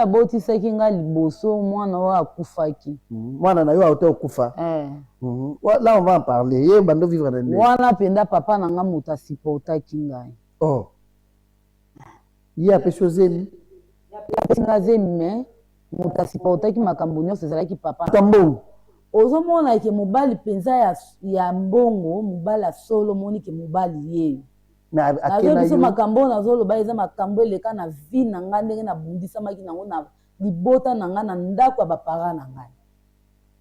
abotisaki nga liboso mwana oyo akufaki. Mwana na yo auto okufa. Là on va en parler. Ye bando vivre na ndenge. Wana penda papa na nga moto asipotaki ngai. Oh. Ye apesi ozemi. Apesi nga zemi me moto asipotaki makambo nyonso ezalaki papa. Tambongo. Ozomona ke mobali penza ya mbongo, mobali solo moni ke mobali ye. Na akena biso makambo nazoloba eza makambo eleka na vie na nga ndenge na bundisamaki nango na libota na nga na ndako ya bapara na ngai.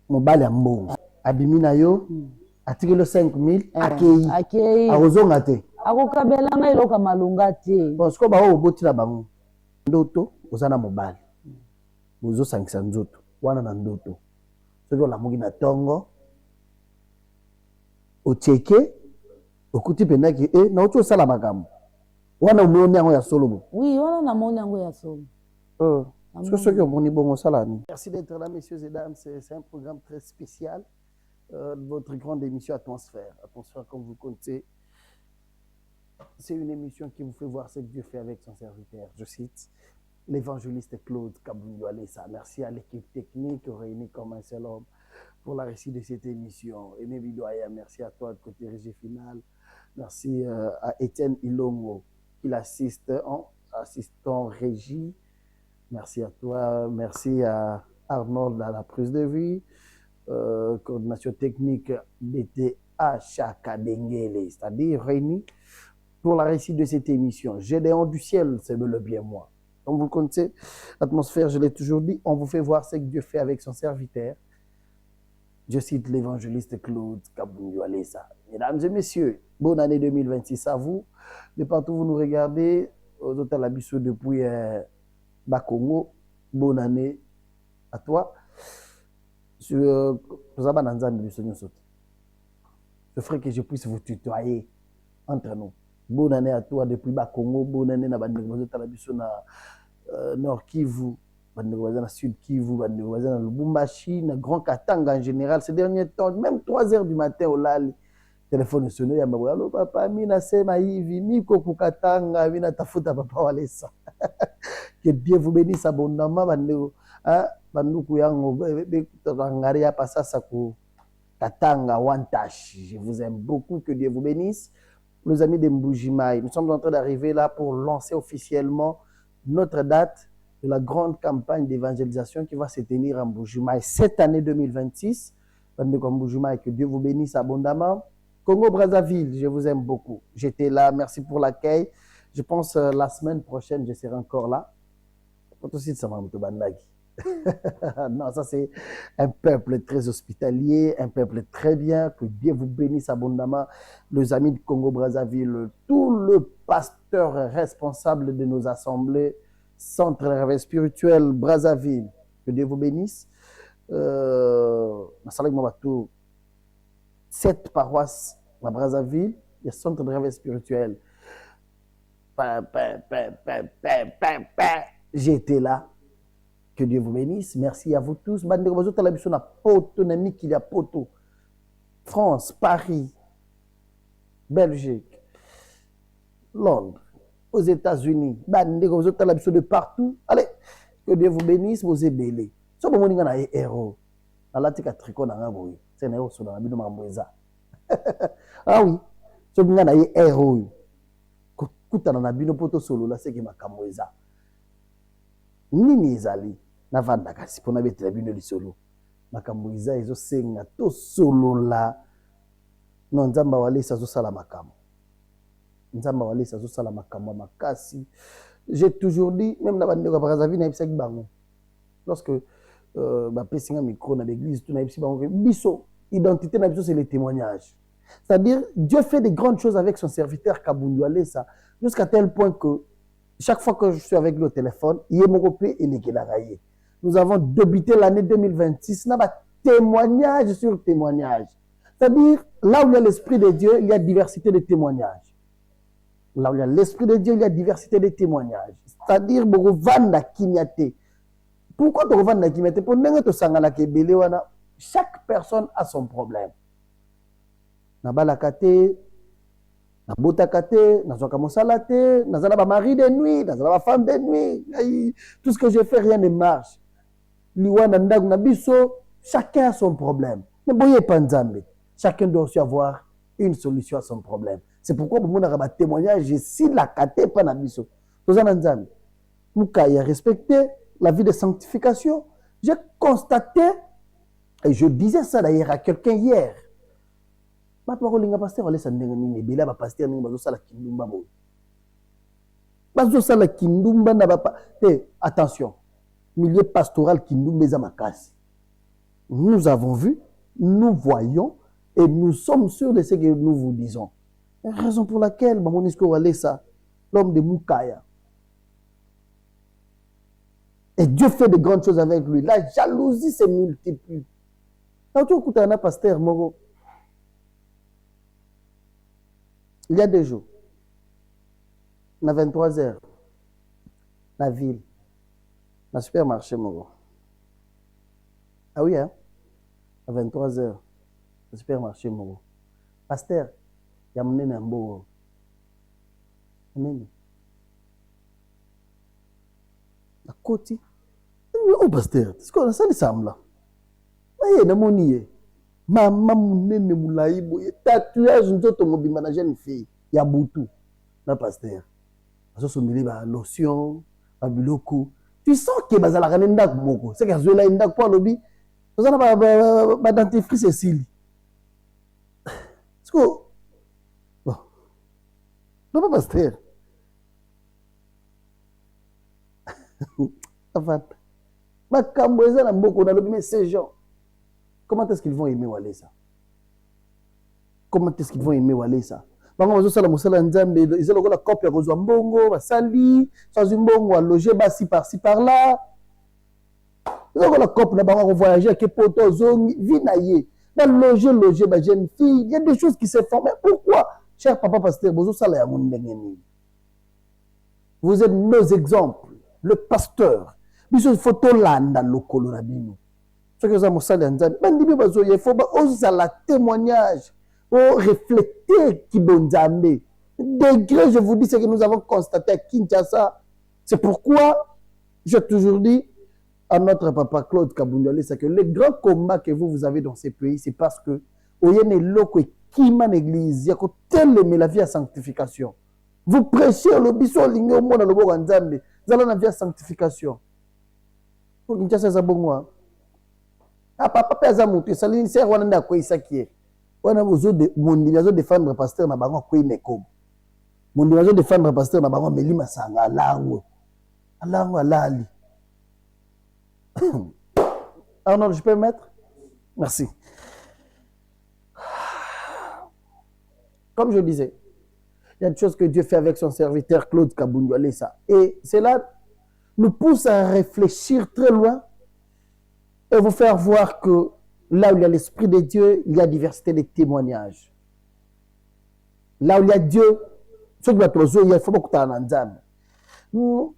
Mobali ya mbongo abimi na yo atikelo 5000 akei akozonga te akokabela ngai eloko malunga te. Parce que bao obotila bango ndoto oza na mobali bozosangisa nzoto wana na ndoto soki olamuki na ntongo ocheke okuti pendaki na ocho sala makambo wana omoni yango ya solo. Oui, wana na moni yango ya solo. Parce que ceux qui ont moni bongo sala ni. Merci d'être là messieurs et dames, c'est un programme très spécial votre grande émission Atmosphère. Atmosphère comme vous connaissez. C'est une émission qui vous fait voir ce que Dieu fait avec son serviteur. Je cite l'évangéliste Claude Kabouyo Alessa. Merci à l'équipe technique réunie comme un seul homme pour la réussite de cette émission. Aimé Bidoya, merci à toi de côté régie finale. Merci à Étienne Ilongo qui l'assiste en assistant régie. Merci à toi. Merci à Arnold à la prise de vue. Coordination technique BTA Chaka Dengele, c'est-à-dire réunis pour la réussite de cette émission. Gédéon du ciel, c'est le bien moi. Comme vous connaissez, Atmosphère, je l'ai toujours dit, on vous fait voir ce que Dieu fait avec son serviteur. Je cite l'évangéliste Claude Kabouyo Alessa. Mesdames et messieurs, bonne année 2026 à vous. De partout où vous nous regardez, aux hôtels Labisso depuis Bakongo, bonne année à toi. Je ferai que je puisse vous tutoyer entre nous. Bonne année à toi depuis Bakongo, bonne année à Labisso na Nord Kivu. Dans Sud Kivu, dans Lubumbashi, dans Grand Katanga en général. Ces derniers temps, même 3 heures du matin, au lali, téléphone sonné, il y a allô papa, mina sema hivi, niko kukatanga, mina tafuta papa Alessa. Que Dieu vous bénisse abondamment, banduku yango, rangaria pasasa ku Katanga, Wantash. Je vous aime beaucoup, que Dieu vous bénisse. Nos amis de Mbujimaï, nous sommes en train d'arriver là pour lancer officiellement notre date de la grande campagne d'évangélisation qui va se tenir en Mbujimaï cette année 2026. Que Dieu vous bénisse abondamment. Congo-Brazzaville, je vous aime beaucoup. J'étais là, merci pour l'accueil. Je pense la semaine prochaine, je serai encore là. Non, ça c'est un peuple très hospitalier, un peuple très bien. Que Dieu vous bénisse abondamment. Les amis de Congo-Brazzaville, tout le pasteur responsable de nos assemblées, Centre de réveil spirituel Brazzaville, que Dieu vous bénisse. 7 paroisses à Brazzaville, il y a Centre de réveil spirituel. J'étais là. Que Dieu vous bénisse. Merci à vous tous. France, Paris, Belgique, Londres, aux États-Unis, de partout. Allez, que Dieu vous bénisse, vous ébélez. Si vous avez un héros, ah oui, si vous avez un héros, nini ezali navanda kasi pona betela bino lisolo makambo iza ezosenga to solola non nzamba walesa zosala makambo nzamba walesa zosala makambo makasi. J'ai toujours dit même na bandeko Brazzaville na ebisaki bango lorsque bapesinga micro na l'église tout na ebisi bango biso identité na biso c'est le témoignage, c'est-à-dire Dieu fait de grandes choses avec son serviteur Kabouyo Alessa jusqu'à tel point que chaque fois que je suis avec lui au téléphone, nous avons débuté l'année 2026, témoignage sur témoignage. C'est-à-dire, là où il y a l'Esprit de Dieu, il y a diversité de témoignages. Là où il y a l'Esprit de Dieu, il y a diversité de témoignages. C'est-à-dire, pourquoi tu revends la kimete? Pour chaque personne a son problème. Nabalakate, Na botakate, na zoka mosalate, na zala ba mari de nuit, na zala ba femme de nuit. Tout ce que je fais, rien ne marche. Liwana ndag na biso, chacun a son problème. Mais boye panzambe. Chacun doit aussi avoir une solution à son problème. C'est pourquoi pour mon arabe témoignage, si la kate pas na biso. Tozana nzambe. Moukaya respecter la vie de sanctification. J'ai constaté, et je disais ça d'ailleurs à quelqu'un hier. Ma parole nga pasteur wala sandenge ni bela ba pasteur ni bazo sala kindumba bo. Bazo sala kindumba na ba attention. Milieu pastoral kindumba za makasi. Nous avons vu, nous voyons et nous sommes sûrs de ce que nous vous disons. La raison pour laquelle Mamonisco Walesa, l'homme de Moukaya. Et Dieu fait de grandes choses avec lui. La jalousie se multiplie. Quand tu écoutes un pasteur Moro, il y a 2 jours, à 23h, la ville, le supermarché Moro. Ah oui, hein? À 23h, le supermarché Moro. Pasteur, il y a un beau. La côte. Oh, pasteur, c'est quoi ça, les semble là? Il y a un maman mounene moulaïbo, tatouage, nous autres, mon bimana jeune fille, il y a Boutou, la pasteur. Ça se mêle à lotion, à biloko. Tu sens que bazala kanenda moko, c'est que zola inda kwa lobby. Vous en avez ma dentifrice Cécile. Est-ce que bon, non pas pasteur. Avant, ma camboisa na mboko na lobby mais ces gens. Comment est-ce qu'ils vont aimer Walesa? Comment est-ce qu'ils vont aimer Walesa? Bango bazo sala mosala nzambe, ils ont la copie kozwa mbongo, basali, sans mbongo à loger basi par-ci par-là. Ils ont la copie na bango voyager avec poto zongi, vinaye. Dans loger ba jeune fille, il y a des choses qui se font. Mais pourquoi, cher papa pasteur, bozo sala ya mundengeni? Vous êtes nos exemples, le pasteur. Biso photo landa lokolo na bino. Ce que vous avez mosala nzambe, bandibi bazo il faut ba osala témoignage. Oh, refléter Kibonzambe. Degré, je vous dis ce que nous avons constaté à Kinshasa. C'est pourquoi j'ai toujours dit à notre papa Claude Kabundale, c'est que le grand combat que vous avez dans ces pays, c'est parce que oyene loko kima l'église, yako tellement la vie à sanctification. Vous prêchez le biso lingo mona lobo nzambe, zala na vie à sanctification. Pour Kinshasa za bongwa. Ah papa peza mutu, salini ser wana nda ko isakie. On a besoin de défendre le pasteur na bango ko inekom. Mon besoin défendre le pasteur na bango melima sanga alango. Alango alali. Arnold, je peux mettre? Merci. Comme je disais, il y a une chose que Dieu fait avec son serviteur Claude Kabundu Alessa. Et cela nous pousse à réfléchir très loin et vous faire voir que là où il y a l'Esprit de Dieu, il y a diversité de témoignages. Là où il y a Dieu, ce qui va être il faut beaucoup de nous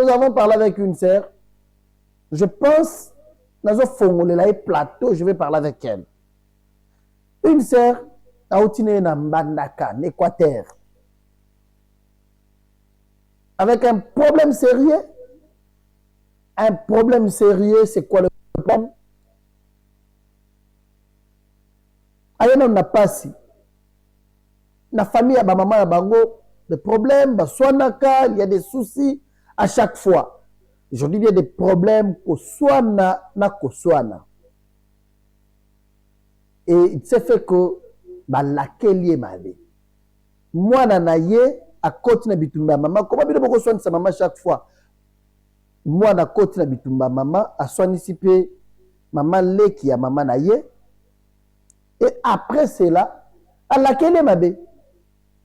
avons parlé avec une sœur. Je pense, dans un plateau, je vais parler avec elle. Une sœur, à Outine Mbandaka, en Équateur. Avec un problème sérieux. Un problème sérieux, c'est quoi le problème? On n'a pas si. La famille a ba maman a bango des problèmes, ba soanaka, il y a des soucis à chaque fois. Je dis il y a des problèmes ko soana na ko soana. Et il s'est fait que ba laquelle mabe. Moi na ye à côté na bitumba maman, comment bien beaucoup soigner sa maman chaque fois. Moi na côté na bitumba maman a soigner si peu maman le qui a maman na ye. Et après cela, à laquelle mabe,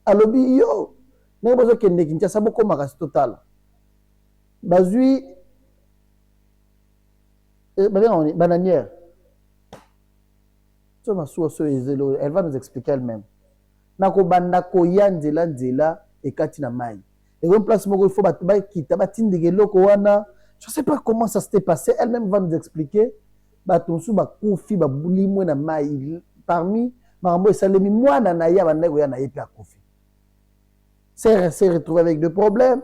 à l'obi yo, n'a pas besoin que ne Kinshasa beaucoup maras total. Bazui, bananière. Elle va nous expliquer elle-même. Nako banda ko yanzela nzela et katina mai. Et on place moko il faut batba kita batindike loko wana. Je sais pas comment ça s'était passé. Elle-même va nous expliquer. Batonsu ba kufi ba bulimwe na mai. Parmi Marambo et Salemi, moi, na ya bandeko ya na yepi akufi. s'est retrouvé avec des problèmes.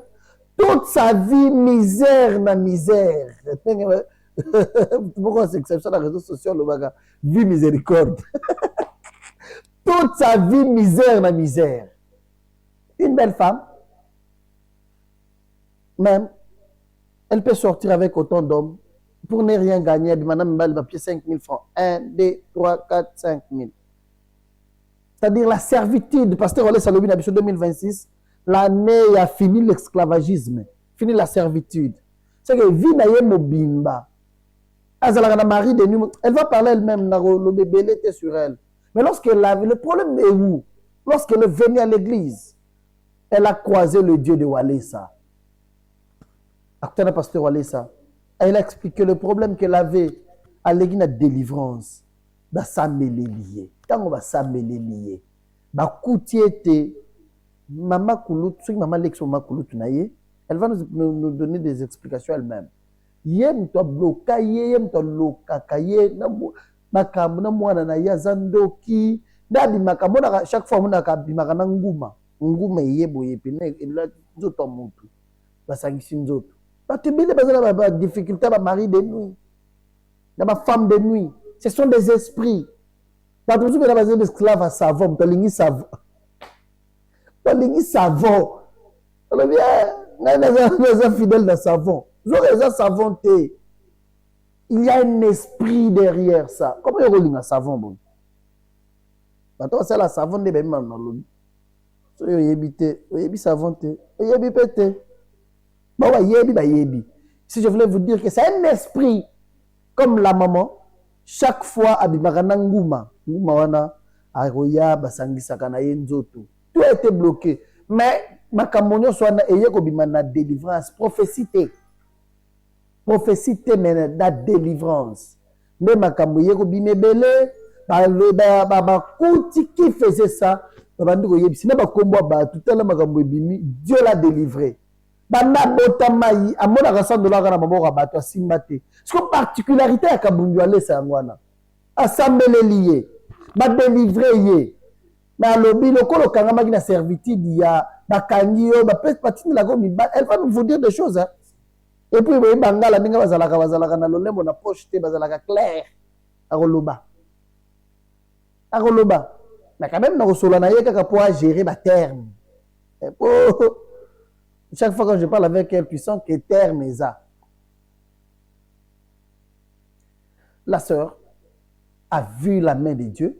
Toute sa vie, misère na misère. Pourquoi c'est exception dans les réseaux sociaux, le baga? Vie miséricorde. Toute sa vie, misère na misère. Une belle femme, même, elle peut sortir avec autant d'hommes pour ne rien gagner. Madame Mbali va payer 5 000 francs. 1, 2, 3, 4, 5 000. C'est-à-dire la servitude. Pasteur Olé Salobi, en 2026, l'année a fini l'esclavagisme, fini la servitude. C'est que vie n'a mobimba. Elle va parler elle-même, le bébé était sur elle. Mais lorsqu'elle avait, le problème est où? Lorsqu'elle est venue à l'église, elle a croisé le Dieu de Walesa. Acteur pasteur Walesa. Elle a expliqué le problème qu'elle avait à l'église de délivrance. Dans sa lié. Quand on va s'amêler lié. Bah, koutiété. Maman Koulout, maman Lex, maman Koulout, elle va nous donner des explications elle-même. Yem to bloka yem to loka kaye na makambo na mwana na yazandoki na bimakambo na chaque fois mona ka bimaka na nguma yebo yepine ela nzoto mutu basangisi nzoto batibile bazala ba difficulté ba mari de nuit na ba femme de nuit, ce sont des esprits batuzu bela bazala esclave à savon to lingi savon on le bien na fidèle na savon. Il y a un esprit derrière ça. Comment est-ce que savon bon? Maintenant, c'est la savon de même dans l'eau. Savon si je voulais vous dire que c'est un esprit comme la maman, chaque fois abimagana nguma wana aroya basangisa kana yenzoto. Tout a été bloqué. Mais makamonyo soit eye ko bimana délivrance prophétie. Prophétie mais la délivrance. Mais makambo yeko bimebele ba kuti qui faisait ça babandi ko yebisi na ba kombo ba tout à makambo bimi Dieu l'a délivré. Bana botamai amona ka $100 na maboko ba to simbate. Ce particularité ya kabundu ale sa ngwana. Assemblée lié. Ba délivrer yé. Na lobi lokolo kangama ki na servitude ya bakangi yo ba peut patine la gomi elle va nous vous dire des choses hein. Et puis ba bangala ninga bazalaka na lolembo na poche te bazalaka clair akoloba mais quand même na kosola na ye kaka pour gérer ba terme et pour chaque fois que je parle avec elle puissant que terme est ça. La sœur a vu la main de Dieu.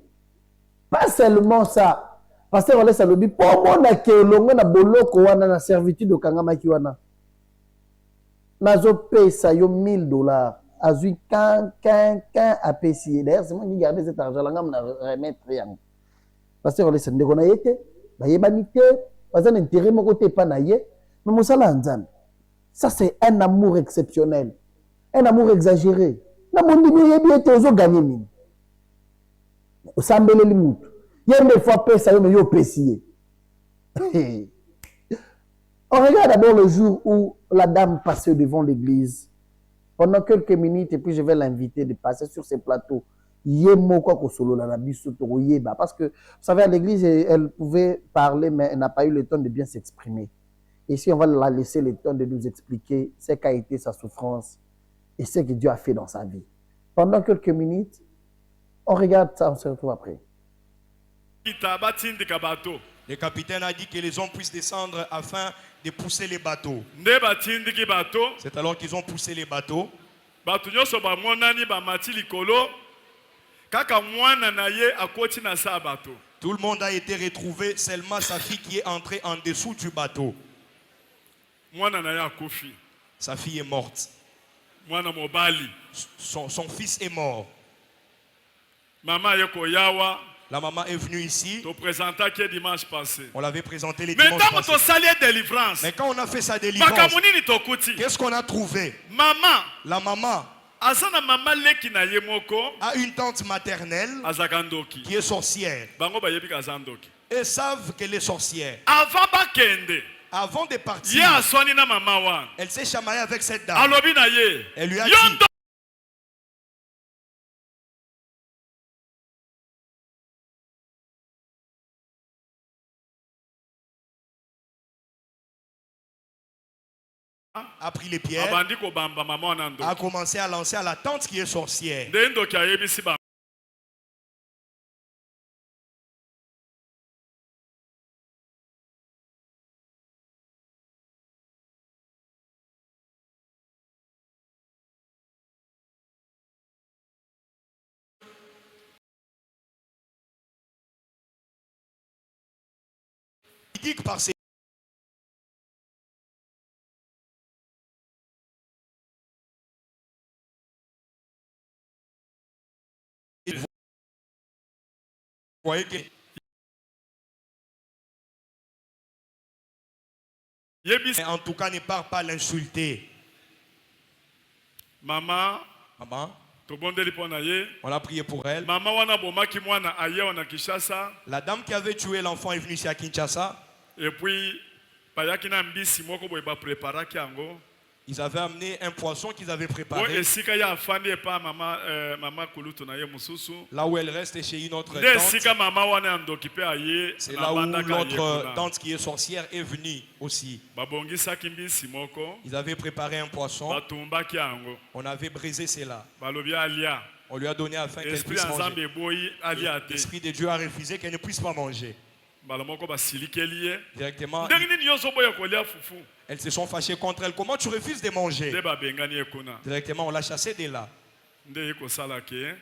Pas seulement ça. Pasteur Olé Salobi, pour moi, on a boloko wana na servitude au kangamaki wana. Nazo paye ça yo $1000. Azui quand a payé. D'ailleurs, c'est moi qui garde cet argent là, on a remettre rien. Pasteur Olé Salobi, on a été, ba yebanité, pas un intérêt mon côté pas naie, mais mosala nzambe. Ça c'est un amour exceptionnel. Un amour exagéré. Na mondi bi yebi te ozo gagner mine. Osambele limutu. Il y a des fois pesa yo mais yo pesier. On regarde d'abord le jour où la dame passait devant l'église. Pendant quelques minutes et puis je vais l'inviter de passer sur ces plateaux. Parce que, vous savez, à l'église, elle pouvait parler, mais elle n'a pas eu le temps de bien s'exprimer. Ici, on va la laisser le temps de nous expliquer ce qu'a été sa souffrance et ce que Dieu a fait dans sa vie. Pendant quelques minutes, on regarde ça, on se retrouve après. Le capitaine a dit que les hommes puissent descendre afin de pousser les bateaux. C'est alors qu'ils ont poussé les bateaux. Tout le monde a été retrouvé, seulement sa fille qui est entrée en dessous du bateau. Sa fille est morte. Son fils est mort. La maman est venue ici. On l'avait présenté les dimanches passés. Mais quand on a fait sa délivrance, qu'est-ce qu'on a trouvé? La maman a une tante maternelle qui est sorcière. Et savent qu'elle est sorcière. Avant de partir, elle s'est chamaillée avec cette dame. Elle lui a dit, a pris les pierres, a commencé à lancer à la tante qui est sorcière. Par ses voyez que en tout cas ne part pas l'insulter. Maman, on a prié pour elle. La dame qui avait tué l'enfant est venue ici à Kinshasa. Et puis, ils avaient amené un poisson qu'ils avaient préparé. Là où elle reste chez une autre tante. C'est là où l'autre tante qui est sorcière est venue aussi. Ils avaient préparé un poisson. On avait brisé cela. On lui a donné afin qu'elle puisse manger. L'Esprit de Dieu a refusé qu'elle ne puisse pas manger. Directement, elles se sont fâchées contre elle. Comment tu refuses de manger? Directement, on l'a chassée de là.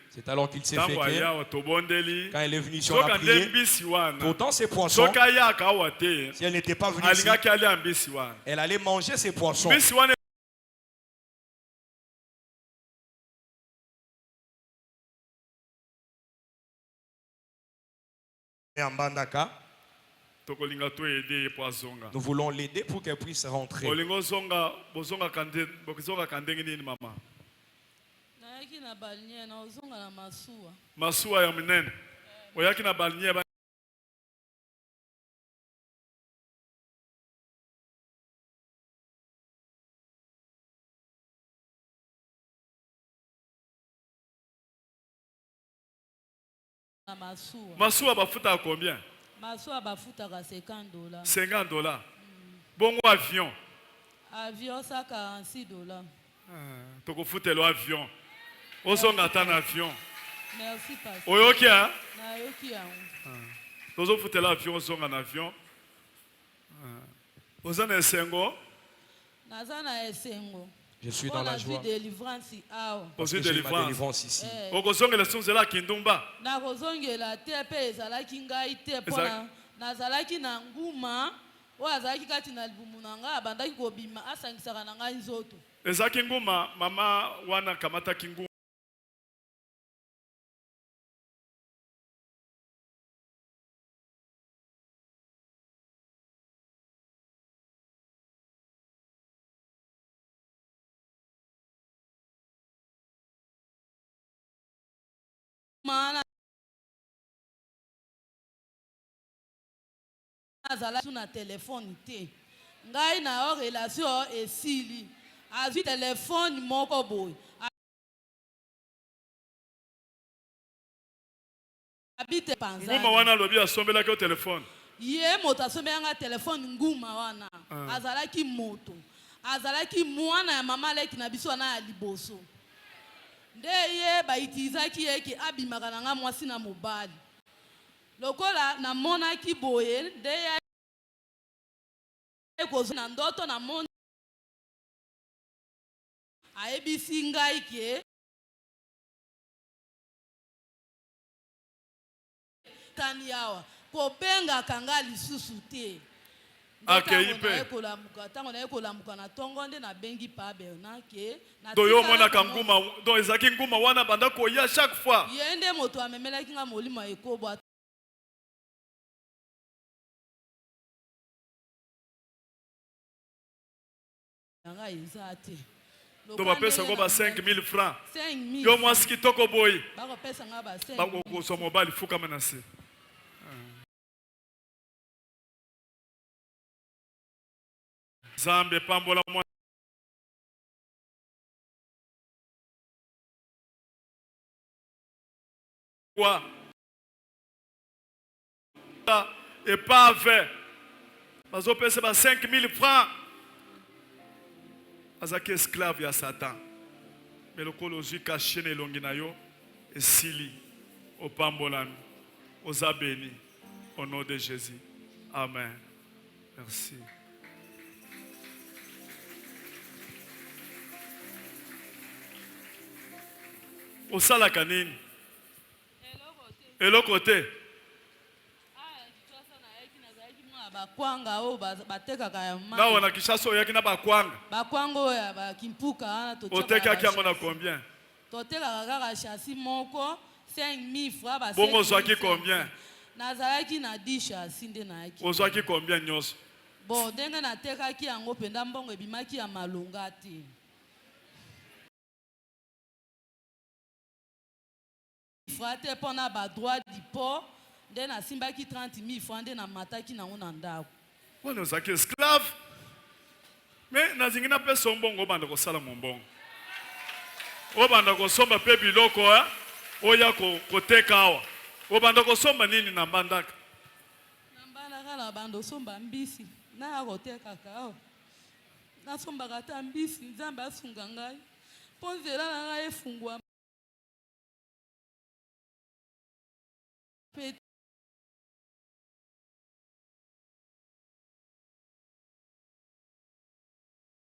C'est alors qu'il s'est fait que, quand elle est venue sur la prière, pourtant ces poissons, si elle n'était pas venue ici, elle allait manger ces poissons. Et en Bandaka, nous voulons l'aider pour qu'elle puisse rentrer. Masuwa ya minene. Oyaki na balinye ba Masuwa bafuta à combien? Masuwa bafuta ka $50. $50. Bongo avion. Avion ça $46. Toko futelo avion. Ozonga ta na avion. Merci pasteur. Oyoki a? Na yoki a. Tozo futelo avion ozonga na avion. Ozana esengo. Nazana esengo. Je suis dans la joie. Parce que j'ai ma délivrance ici. nakozongela te pe ezalaki ngai te mpona nazalaki na nguma oyo azalaki kati na libumu na ngai abandaki kobima asangisaka na ngai nzoto ezalaki nguma mama wana kamataki nguma azalaki na telefone te ngai na yo relation esili azwi telefone moko boye abite panza nguma wana lobi asombelaki o telefone ye moto asombelanga telefone nguma wana azalaki moto azalaki mwana ya mama leki na biso wana ya liboso nde ye baitizaki yeke abimaka na nga mwasi na mobali lokola na monaki boye nde ye kozwa na ndoto na moni ayebisi ngai ke tani yawa kobengaka nga lisusu te ntango naye kolamuka na tongo nde nabengi pa Bernard ke toyo omonaka nguma donc ezalaki nguma wana banda koya chaque fois ye nde moto amemelaki nga molimo ya ekobwa yanga eza te to bapesa ko ba 5000 francs yo mwasi kitoko boy bakopesa nga ba 5 bakokosa mobali fukama na se Zambe pambola mwana quoi et pas avec bazopesa ba 5000 francs azaki esclave ya Satan. Mais le cologie caché ne longinayo et sili au pambolan aux abénis au nom de Jésus. Amen. Merci. Au salakanine. Et l'autre côté. Bakwanga o batekaka ya mama. Na wana Kinshasa oyaki na bakwanga. Bakwanga o ya bakimpuka wana to. Otekaki yango na combien? Totelaka kaka chassis moko 5000 francs ba. Bongo ozwaki combien? Nazalaki na 10 chassis nde na yaki. Ozwaki combien nyonso? Bon ndenge natekaki yango penda mbongo ebimaki ya malonga te. Frate pona ba droit du port. Nde na simbaki 30,000 francs nde na mataki na ngona ndako. Wana ozaki esclave. Mais nazingina pe sombongo banda ko sala mombongo. Obanda ko somba pe biloko oya ko teka awa. Obanda ko somba nini na mbandaka? Na mbandaka la bando somba mbisi. Na ko teka ka. Na somba kata mbisi nzambe asunga ngai. Ponzela na ngai efungwa.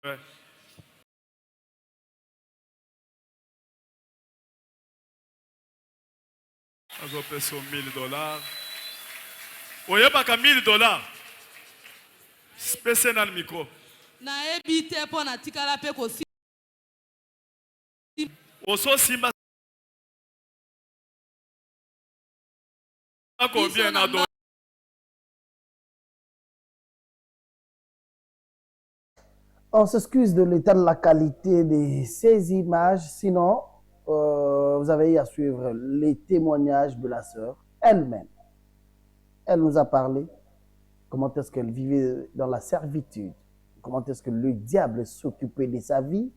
Ouais. Azo peso $1000. Oyebaka $1000. Spese na micro. Na ebite po na tikala pe ko si. Oso simba. Combien na do? On s'excuse de l'état de la qualité de ces images, sinon vous avez eu à suivre les témoignages de la sœur elle-même. Elle nous a parlé comment est-ce qu'elle vivait dans la servitude, comment est-ce que le diable s'occupait de sa vie,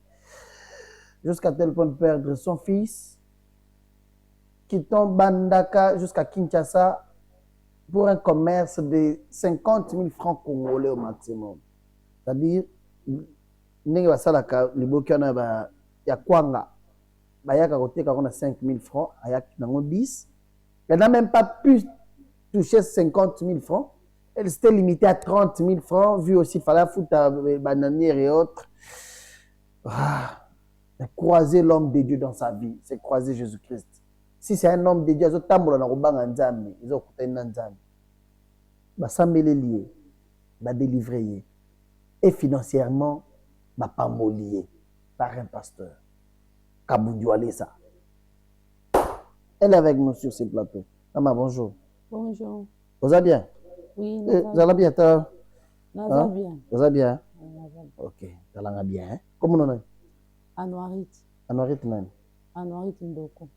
jusqu'à tel point de perdre son fils, quittant Bandaka jusqu'à Kinshasa pour un commerce de 50 000 francs congolais au maximum. C'est-à-dire, ndenge basalaka liboki wana ya kwanga bayaka koteka kona 5 000 francs ayaki nango 10. Elle n'a même pas pu toucher 50 000 francs. Elle s'était limitée à 30 000 francs, vu aussi fallait foutre bananière et autres. Croiser l'homme de Dieu dans sa vie, c'est croiser Jésus-Christ. Si c'est un homme de Dieu, il va s'embêler lié, va délivrer. Et financièrement, ma pas lié par un pasteur. Kabundu ça. Elle est avec nous sur ce plateau. Maman, bonjour. Bonjour. Vous allez bien? Oui, vous allez bien? Vous allez bien. Vous allez bien? Ok, vous allez bien. Comment on est? Anouarit. Anouarit nani? Anouarit Ndoko.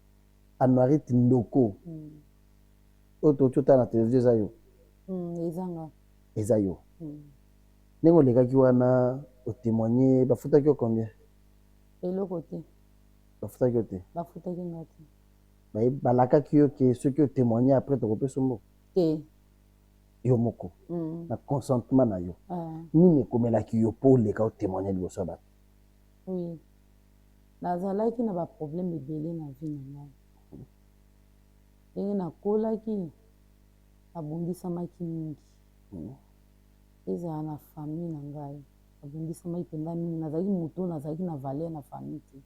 Anouarit Ndoko. Oto chota na télévision zayo. Ezanga. Ezayo. Nengo lekaki wana otémoigner bafutaki combien? Eloko te. Bafutaki te. Bafutaki ngati. Balakaki yo ke ceux qui ont témoigné après to kopesa mbo. Te. Yo moko. Na consentement na yo. Nini komelaki yo po leka o témoigner liboso ba. Oui. Nazalaki na ba problème ebele na vie na ngai. Ndenge nakolaki abundisamaki mingi. Ezala na famille na ngai. Abundisamaki mpenza mingi. Nazalaki moto nazalaki na valeur na famille te.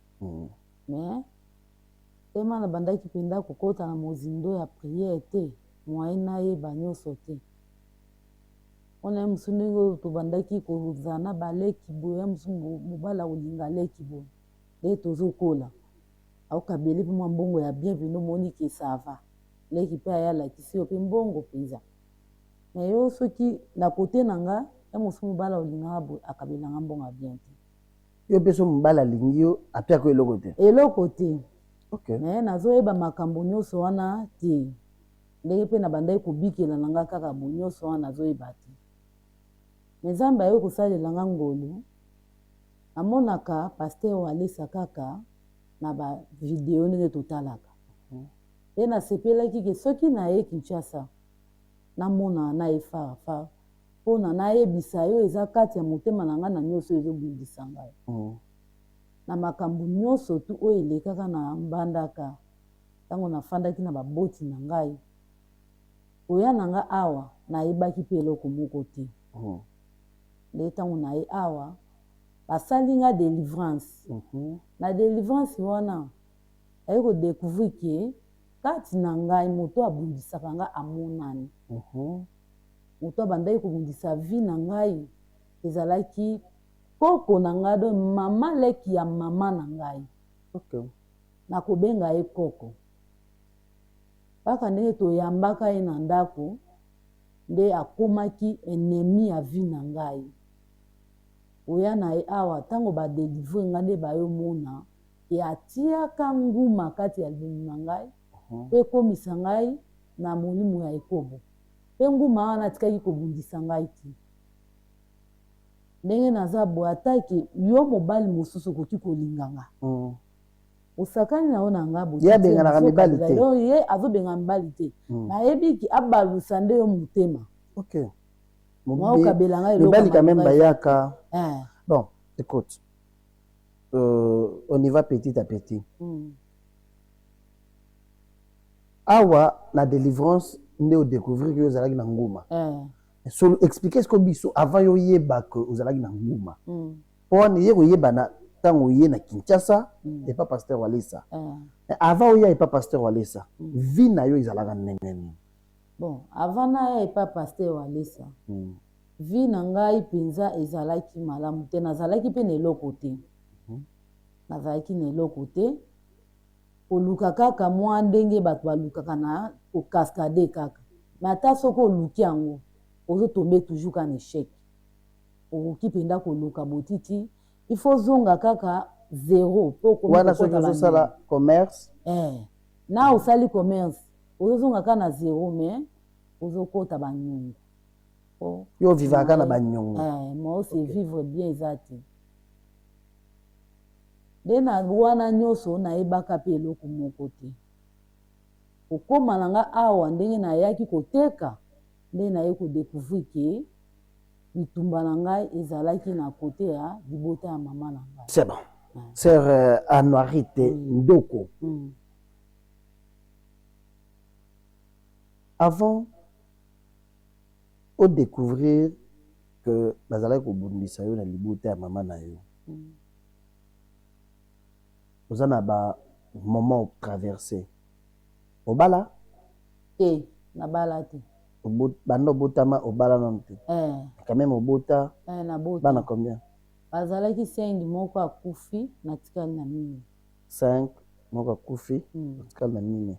Mais tema na bandaki mpenza kokota na mozindo ya prière te. Moyen na yeba nyonso te. Ona musu ndenge tobandaki kozala na baleki boye musu mobala kolinga leki boye nde tozokola aokabeli mpe mwa mbongo ya bienvenu omoni ke sava leki mpe ayalakisi yo mpe mbongo mpenza na yo soki na kote na nga ya mosu mobala olingaka boye akabelanga mbongo ya bien te yo mpe so mobala alingi yo apiako eloko te eloko te okay. Me nazoyeba makambo nyonso wana te ndenge mpe na bandaki kobikela na nga kaka bo nyonso wana nazoyeba te me nzambe ayoki kosalela nga ngolu namonaka paster oyo alesa kaka na bavideo ndenge totalaka ye nasepelaki ke soki na ye Kinshasa namona na ye farafara mpona nayebisa yo eza kati ya motema na ngai na nyonso ezobundisa ngai na makambo nyonso tu oyo elekaka na mbandaka ntango nafandaki na baboti na ngai oya na ngai awa nayebaki mpe eloko moko te nde ntango naye awa basali nga délivrance na délivrance wana aye kodécouvrir ke kati na ngai moto abundisaka nga amonani moto abandaki kobundisa vie na ngai ezalaki koko na ngai do mama leki ya mama na ngai nakobenga ye koko mpaka ndenge toyambaka ye na ndako nde akomaki ennemi ya vie na ngai oya na ye awa ntango badelivre ngai nde bayomona e atiaka nguma kati ya libumu na ngai mpo ekomisa ngai na molimo ya ekobo mpe nguma wana atikaki kobundisa ngai ti ndenge naza boye atake yo mobali mosusu okoki kolinganga osakani na yo na nga ye azobenga mibali te nayebiki abalusa nde yo motema okabela ngai mibali quand même bayaka bon écoute on y va petit à petit awa la délivrance nde o découvrir que ozalaki na nguma so expliquer ce que biso avant yo yeba que ozalaki na nguma pona ye ko yeba na tango ye na Kinshasa et pas pasteur Walesa avant oya et pas pasteur Walesa vie na yo ezalaka nengeni bon avant na ya et pas pasteur Walesa vie na ngai penza ezalaki malamu te nazalaki pe na eloko te nazalaki na eloko te koluka kaka mwa ndenge bato balukaka na kokaskade kaka mais ata soki oluki yango ozotombe toujours ka na échec okoki mpenza koluka botiti il faut zonga kaka zéro wana soki ozosala commerce na osali commerce ozozonga kaka na zéro mais ozokota banyongo yo vivaka na banyongo moi aussi vivre bien eza te nde na wana nyonso nayebaka mpe eloko moko te okóma na nga awa ndenge nayaki koteka nde naye kodécouvrir ke bitumba na ngai ezalaki na kote ya libota ya mama na ngai c'est bon sœur Anuarite Ndoko avant o découvrir que bazalaki kobundisa yo na libota ya mama na yo oza na ba moment traversé obala te nabala te banda obotama obala nano te quand même obota bana combien bazalaki 5 moko akufi natikali na mine 5 moko akufi natikali na mine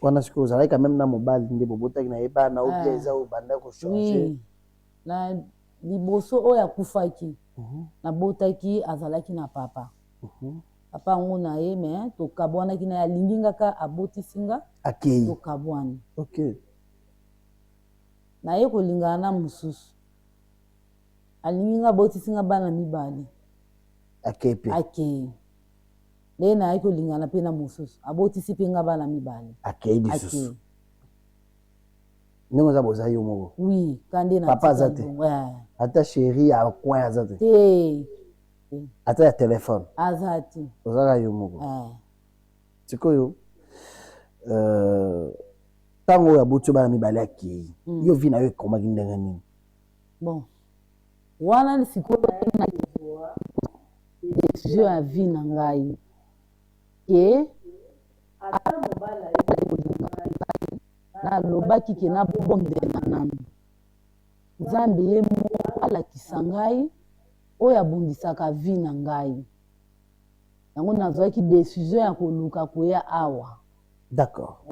wana sikoyo ozalaki quand même na mobali nde bobotaki na ye bana obia eza oyo banda kochange na liboso oyo akufaki nabotaki azalaki na papa papa yango na ye me tokabwanaki na ye alingi ngaka abotisi nga akei tokabwani naye kolingana na mosusu alingi nga abotisi nga bana mibale akei nde naye kolingana mpe na mosusu abotisi mpe nga bana mibale akei lisusu ndenge oza boza yo moko oui kande na papa aza te ata chéri ya coin aza te ata ya telefone aza te ozaka yo moko sikoyo ntango oyo aboti yo bana mibale akei yo vi na yo ekomaki ndenge nini bon wana sikoyo décision ya vie na ngai ke ata mobali ayebaki kolinga ngai nalobaki ke nabondela nanu nzambe ye moko alakisa ngai oyo abundisaka vie na ngai yango nazwaki décision ya koluka koya awa d'accord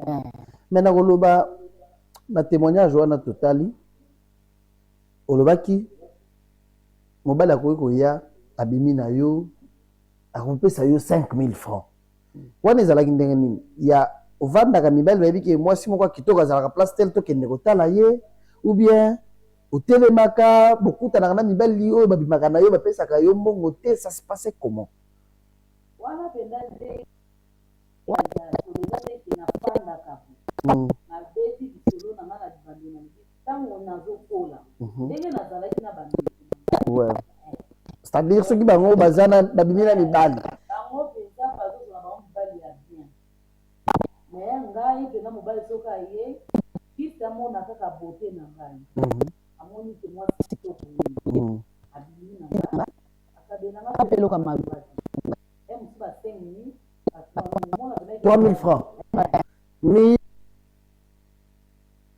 mais nakoloba na témoignage wana totali olobaki mobali akoki koya abimi na yo akopesa yo 5000 francs wana ezalaki ndenge nini ya ovandaka mibali bayebi ke mwasi moko kitoko azalaka place tel tokende kotala ye ou bien otelemaka bokutanaka na mibali oyo babimaka na yo bapesaka yo mbongo te ça se passe comment wana penda nde wana eza nde nafandaka nabeti bisolo na nga na libando na Ouais. C'est-à-dire ceux qui bango bazana babimina mibali. Mais ngai pena mobali soka ye kisa mona kaka beauté na ngai. Amoni que moi c'est tout. Abimina na akabena nga pelo kama maluba. Musu ba 5 minutes 3000 francs. Mais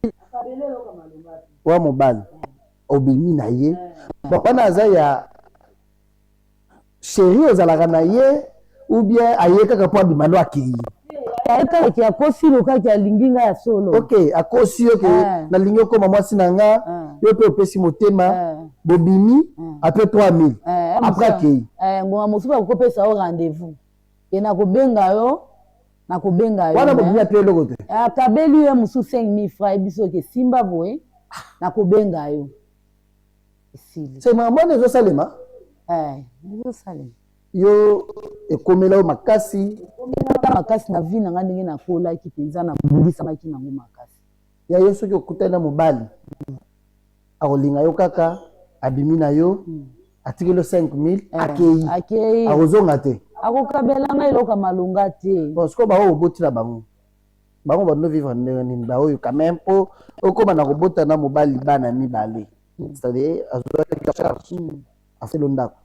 akabelelo kama maluba. Wa mobali obimina ye. Bon on a ça ya chérie ozalaka na ye ou bien aye kaka po abimano akei. Aika ki akosi loka ki alinginga ya solo. OK, akosi yo ke na lingi ko mama sinanga yo pe opesi motema bobimi après 3000 après akei. Ngoma musuba ko pesa au rendez-vous. Et na ko benga yo wana bobimi pe loko te. Akabeli yo musu 5000 francs biso ke simba boy na ko benga yo. C'est maman nezo salema. Nezo salema. Yo ekomela makasi na vie na ndenge na kola ki penza na bulisa maki na ngo makasi. Ya yo soki okutana mobali akolinga yo kaka abimi na yo atikelo 5000 akei akozonga te akokabela ngai loka malonga te bon siko bao oboti na bango bando vivre ndenge nini ba oyo quand même po okoma na kobota na mobali bana mibale c'est-à-dire azwaka charge afelo ndako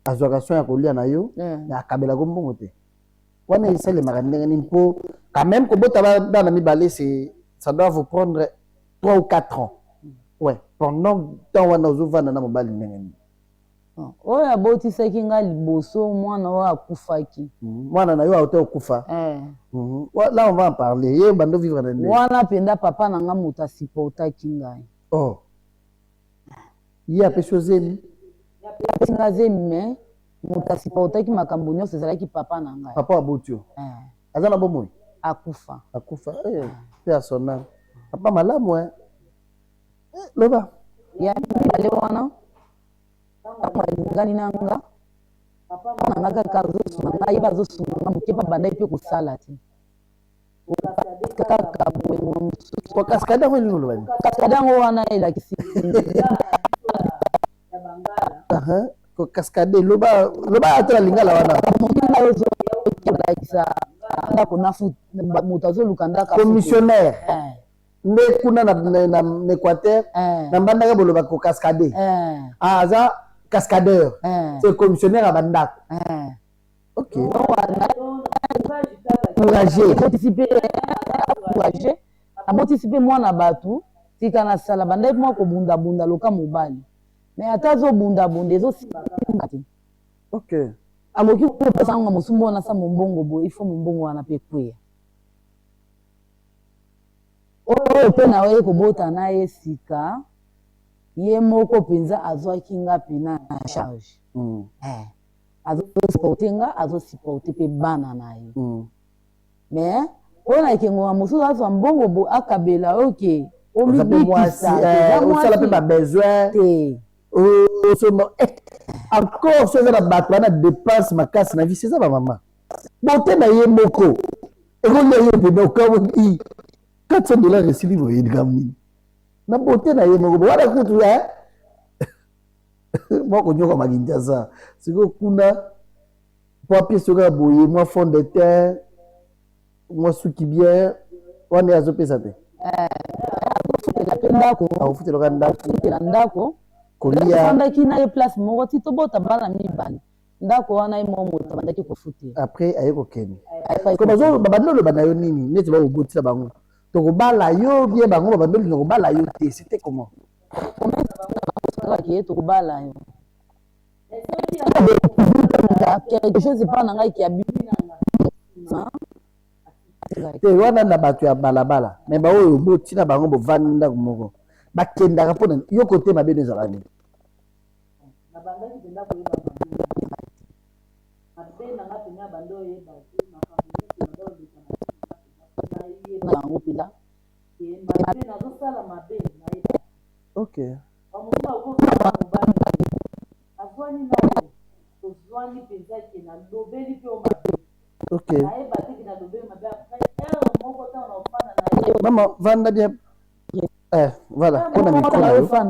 azwaka soin ya kolia na yo na akabela ko mbongo te wana esalemaka ndenge nini mpo quand même kobota bana mibale ça doit vous prendre 3 ou 4 ans ouais pendant temps wana ozovanda na mobali ndenge nini oyo abotisaki nga liboso mwana oyo akufaki mwana na yo aute okufa là on va en parler ye bando vivre na ndenge wana penda papa na nga moto asipotaki ngai ye apesi ozemi apesi nga zemi me moto asipotaki makambo nyonso ezalaki papa na ngai papa aboti yo aza na bomoi akufa pe asona papa malamu loba ya mibale wana alingani na nga papa na nga kaka azosunga nga yeba azosunga nga moke pa bandai mpe kosala te kaka boyengo mosusu kaskade yango elingi olobani kaskade yango wana elakisi kaskade loba ata lingala wana moninga ozolakisa ndako nafu moto azoluka ndako commissionnaire nde kuna na Équateur na mbandaka boloba ko kaskade aza cascadeur c'est commissionnaire à bandako OK encouragé amonticiper mwana batu tika na sala bandai mwa ko bunda bunda loka mobali mais atazo bunda bunda ezosimba te OK amoki kopesa ngo musumbo na sa mombongo bo ifo mombongo wana pe kweya oyo pe na oye kobota na ye sika ye moko penza azwaki nga pena na charge azosiporte nga azosiporte pe bana na ye mais ona ekengo mosusu azwa mbongo bo akabela oke omibikisa osala pe babesoin te encore soza na bato wana dépense makasi na vie seza bamama bote na ye moko ekolia ye pena okamoki $400 esili boyedikamini na bote na ye moko wana kutu moko nyoka makinjasa siko kuna po apie soka boye mwa fond de terre mwa suki bien wana azopesa te akofutelaka ndako kolia andaki na ye place moko ti tobota bana mibale ndako wana ye mo moto abandaki kofutela après aye kokende babandi oloba na yo nini neti bakobotisa bango tokobala yo bie bango babandi olinga kobala yo te c'était comment tokobala yo quelque chose epa na ngai kiabibi te wana na bato ya balabala me baoyo oboti na bango bovandi ndako moko bakendaka mpona yo kote mabe no ezala nini OK OK maman vanda bien Voilà, on a mis quoi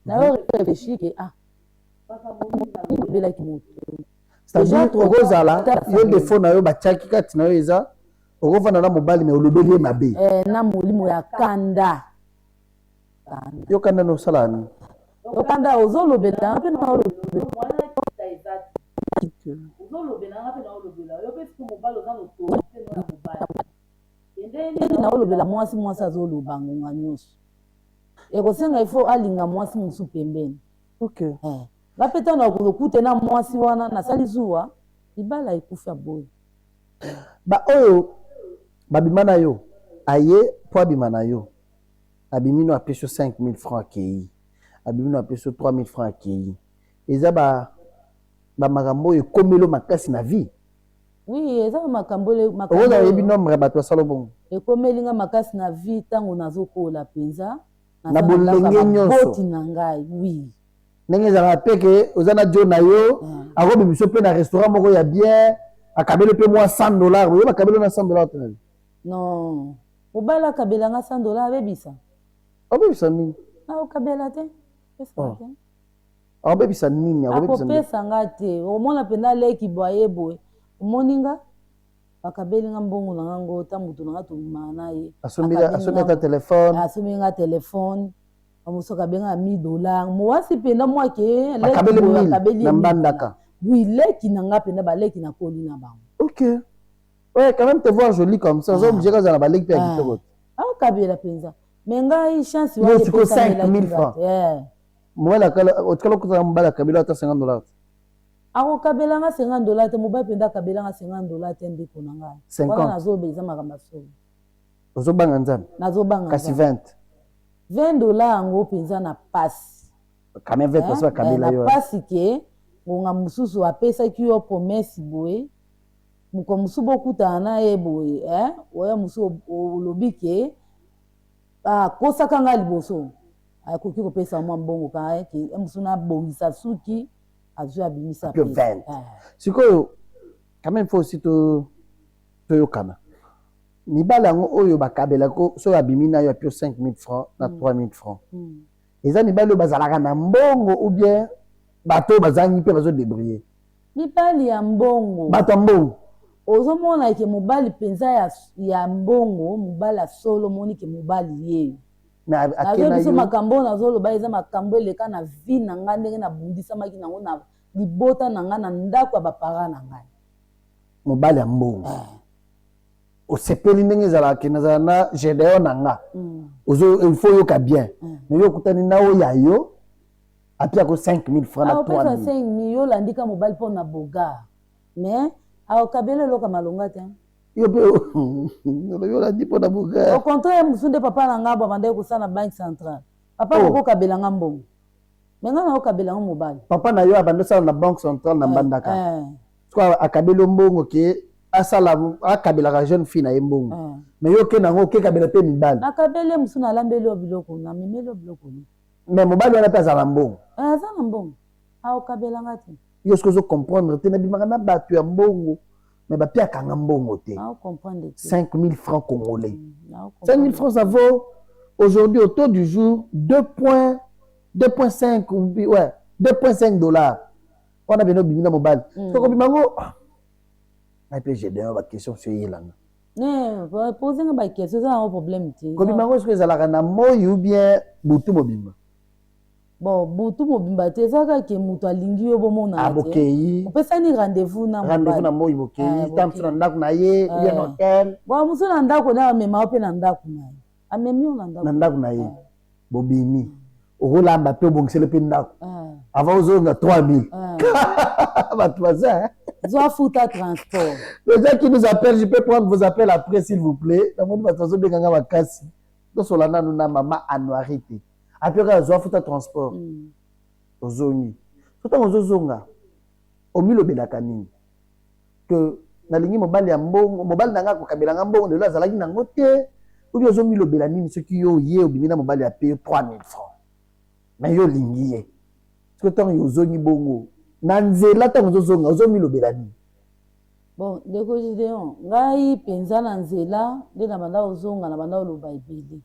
na réfléchir que c'est-à-dire okozala yo defo na yo batiaki kati na yo eza okovanda na mobali me olobeli ye mabe na molimo ya kanda yo kanda na osala nini yo kanda ozolobela mpe na olobela mwasi azoloba ngonga nyonso ekosenga ifo alinga mwasi mosu pembeni bapeta na okute na mwasi wana nasali zuwa libala ekufa boye oyo babima na yo aye po abima na yo abimi no apesi 5000 francs akei abimi no apesi 3000 francs akei eza bamakambo oyo ekomelo makasi na vie oui eza makambo oyo oyebi nombre ya bato basala bongo ekomelinga makasi na vie ntango nazokola mpenza na bolenge nyonso na ngai oui ndenge ezalaka peke oza na jo na yo akobimiso mpe na restaurant moko ya bien akabeli mpe mwa $100 oyo bakabeli na $100 te non mobali akabelanga $100 abebisa abebisa nini okabela te abebisa nini akopesanga te omona mpenza leki boye boye omoninga bakabelinga mbongo na ngango ta mutu na nga tomimaka na ye asombi nga telefone amosoka benga $1000 mwasi mpenza mwake akabeli na mbandaka oui leki na nga mpenza baleki na koli na bango ok ouais quand même te voir joli comme ça ozo mjeka za na baleki pe ya kitoko akabela mpenza me ngai chance wana siko 5000 francs mwela kala otkala kuza mbala kabela ata $50 akokabelanga $50 te mobali mpenza akabelanga $50 te ndeko na ngai wana nazobeza makambo ya solo ozobanga nzambe nazobanga kasi $20 yango mpenza na pasi quand même 20% akabela yo na pasi ke ngonga mosusu apesaki yo promese boye moko mosusu bokutana na ye boye oya mosusu olobi ke akosaka ngai liboso akoki kopesa mwa mbongo ke mosusu nabongisa suki azwi abimisa pe sikoyo quand même faut aussi toyokana mibala yango oyo bakabelako soki abimi na yo apio 5000 francs na 3000 francs eza mibali oyo bazalaka na mbongo ou bien bato oyo bazangi mpe bazodébrouiller mibali ya mbongo bato ya mbongo ozomona ke mobali mpenza ya mbongo mobali asolo moni ke mobali ye nazobiso makambo nazoloba eza makambo eleka na vie na ngai ndenge nabundisamaki nango na libota na ngai na ndako ya bapara na ngai mobali ya mbongo osepeli ndenge ezalaka nazala na gédéon na nga il faut yoka bien mais yokutani na oyo ya yo apia ko 5000 francs na 3000 5000 yo landika mobali mpo na boga mais akokabela eloka malonga te yo mpe yo landi mpo na boga au contraire mosu nde papa na nga babandaki kosala na banque centrale papa akokabelanga mbongo me nga nakokabelanga mobali papa na yo abandi osala na banque centrale na mbandaka so akabeli mbongo ke asala akabelaka jeune fille na ye mbongo mais yo ke nango okekabela mpe mibali nakabeli mosu nalambeli yo biloko namemeli yo biloko mais mobali wana mpe azala mbongo aza na mbongo akokabelanga te yo soki ozocomprendre te nabimaka na bato ya mbongo mais bapia akanga mbongo te 5000 francs congolais 5000 francs ça vaut aujourd'hui au taux du jour 2,5 ouais 2,5 $. On a bien obligé na mobile so ko bimango na pe j'ai d'ailleurs ba question sur yelanga poser nga question ça un problème ti ko bimango est-ce que ezalaka na moyi ou bien butu mobimba bon butu mobimba te ezaka ke mutu alingi yo bomona abokei opesani rendez-vous na moyi bokei tamsu na ndako na ye ya hotel bon musu na ndako na amema ope na ndako na ye amemi yo na ndako na ye bobimi okolamba mpe obongisele mpe ndako avant ozonga 3000 bato baza zwa futa transport les gens qui nous appellent je peux prendre vos appels après s'il vous plaît namoni bato bazobenganga makasi tosola nanu na mama anoiri te apres kaka zwa futa transport ozongi so ntango ozozonga omilobelaka nini ke nalingi mobali ya mbongo mobali na nga akokabelanga mbongo lelo azalaki nango te obi ozomilobela nini soki yo ye obimi na mobali ya pe 3000 francs mais yo olingi ye soki ntango yo ozongi bongo na nzela ntango ozozonga ozomilobela nini bon ndeko Gideon ngai mpenza na nzela nde na banda ozonga na banda oloba ebele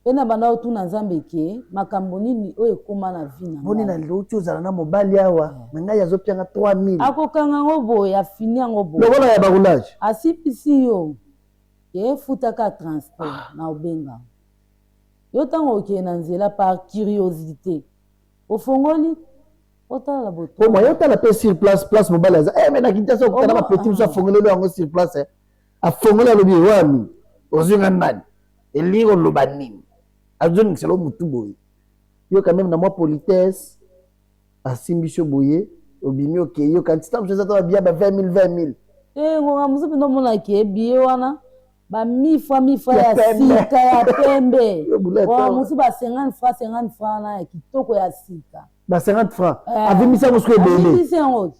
pena banda otuna nzambe ke makambo nini oyo ekoma na vie na boni na loti ozala na mobali awa na ngai azopianga 3000 akokanga ngo boye afini yango boye lokola ya baroulage asipisi yo ye futaka transport na obenga yo ntango okeye na nzela par curiosité ofongoli otala boto po moi otala pe sur place mobali aza me na Kinshasa okutana bapeti mosu afongolelo yango sur place afongoli alobi ewami ozinga nani elingi oloba nini azongisela o mutu boye yo quand même na mwa politesse asimbi so boye obimi okeye yo kanti ta mosu eza ta babia ba 20 000 ngonga mosu mpe ndomonaki ebiye wana ba mifra ya sika ya pembe wa mosu ba 50 francs na ya kitoko ya sika ba 50 francs avimisa mosu ebele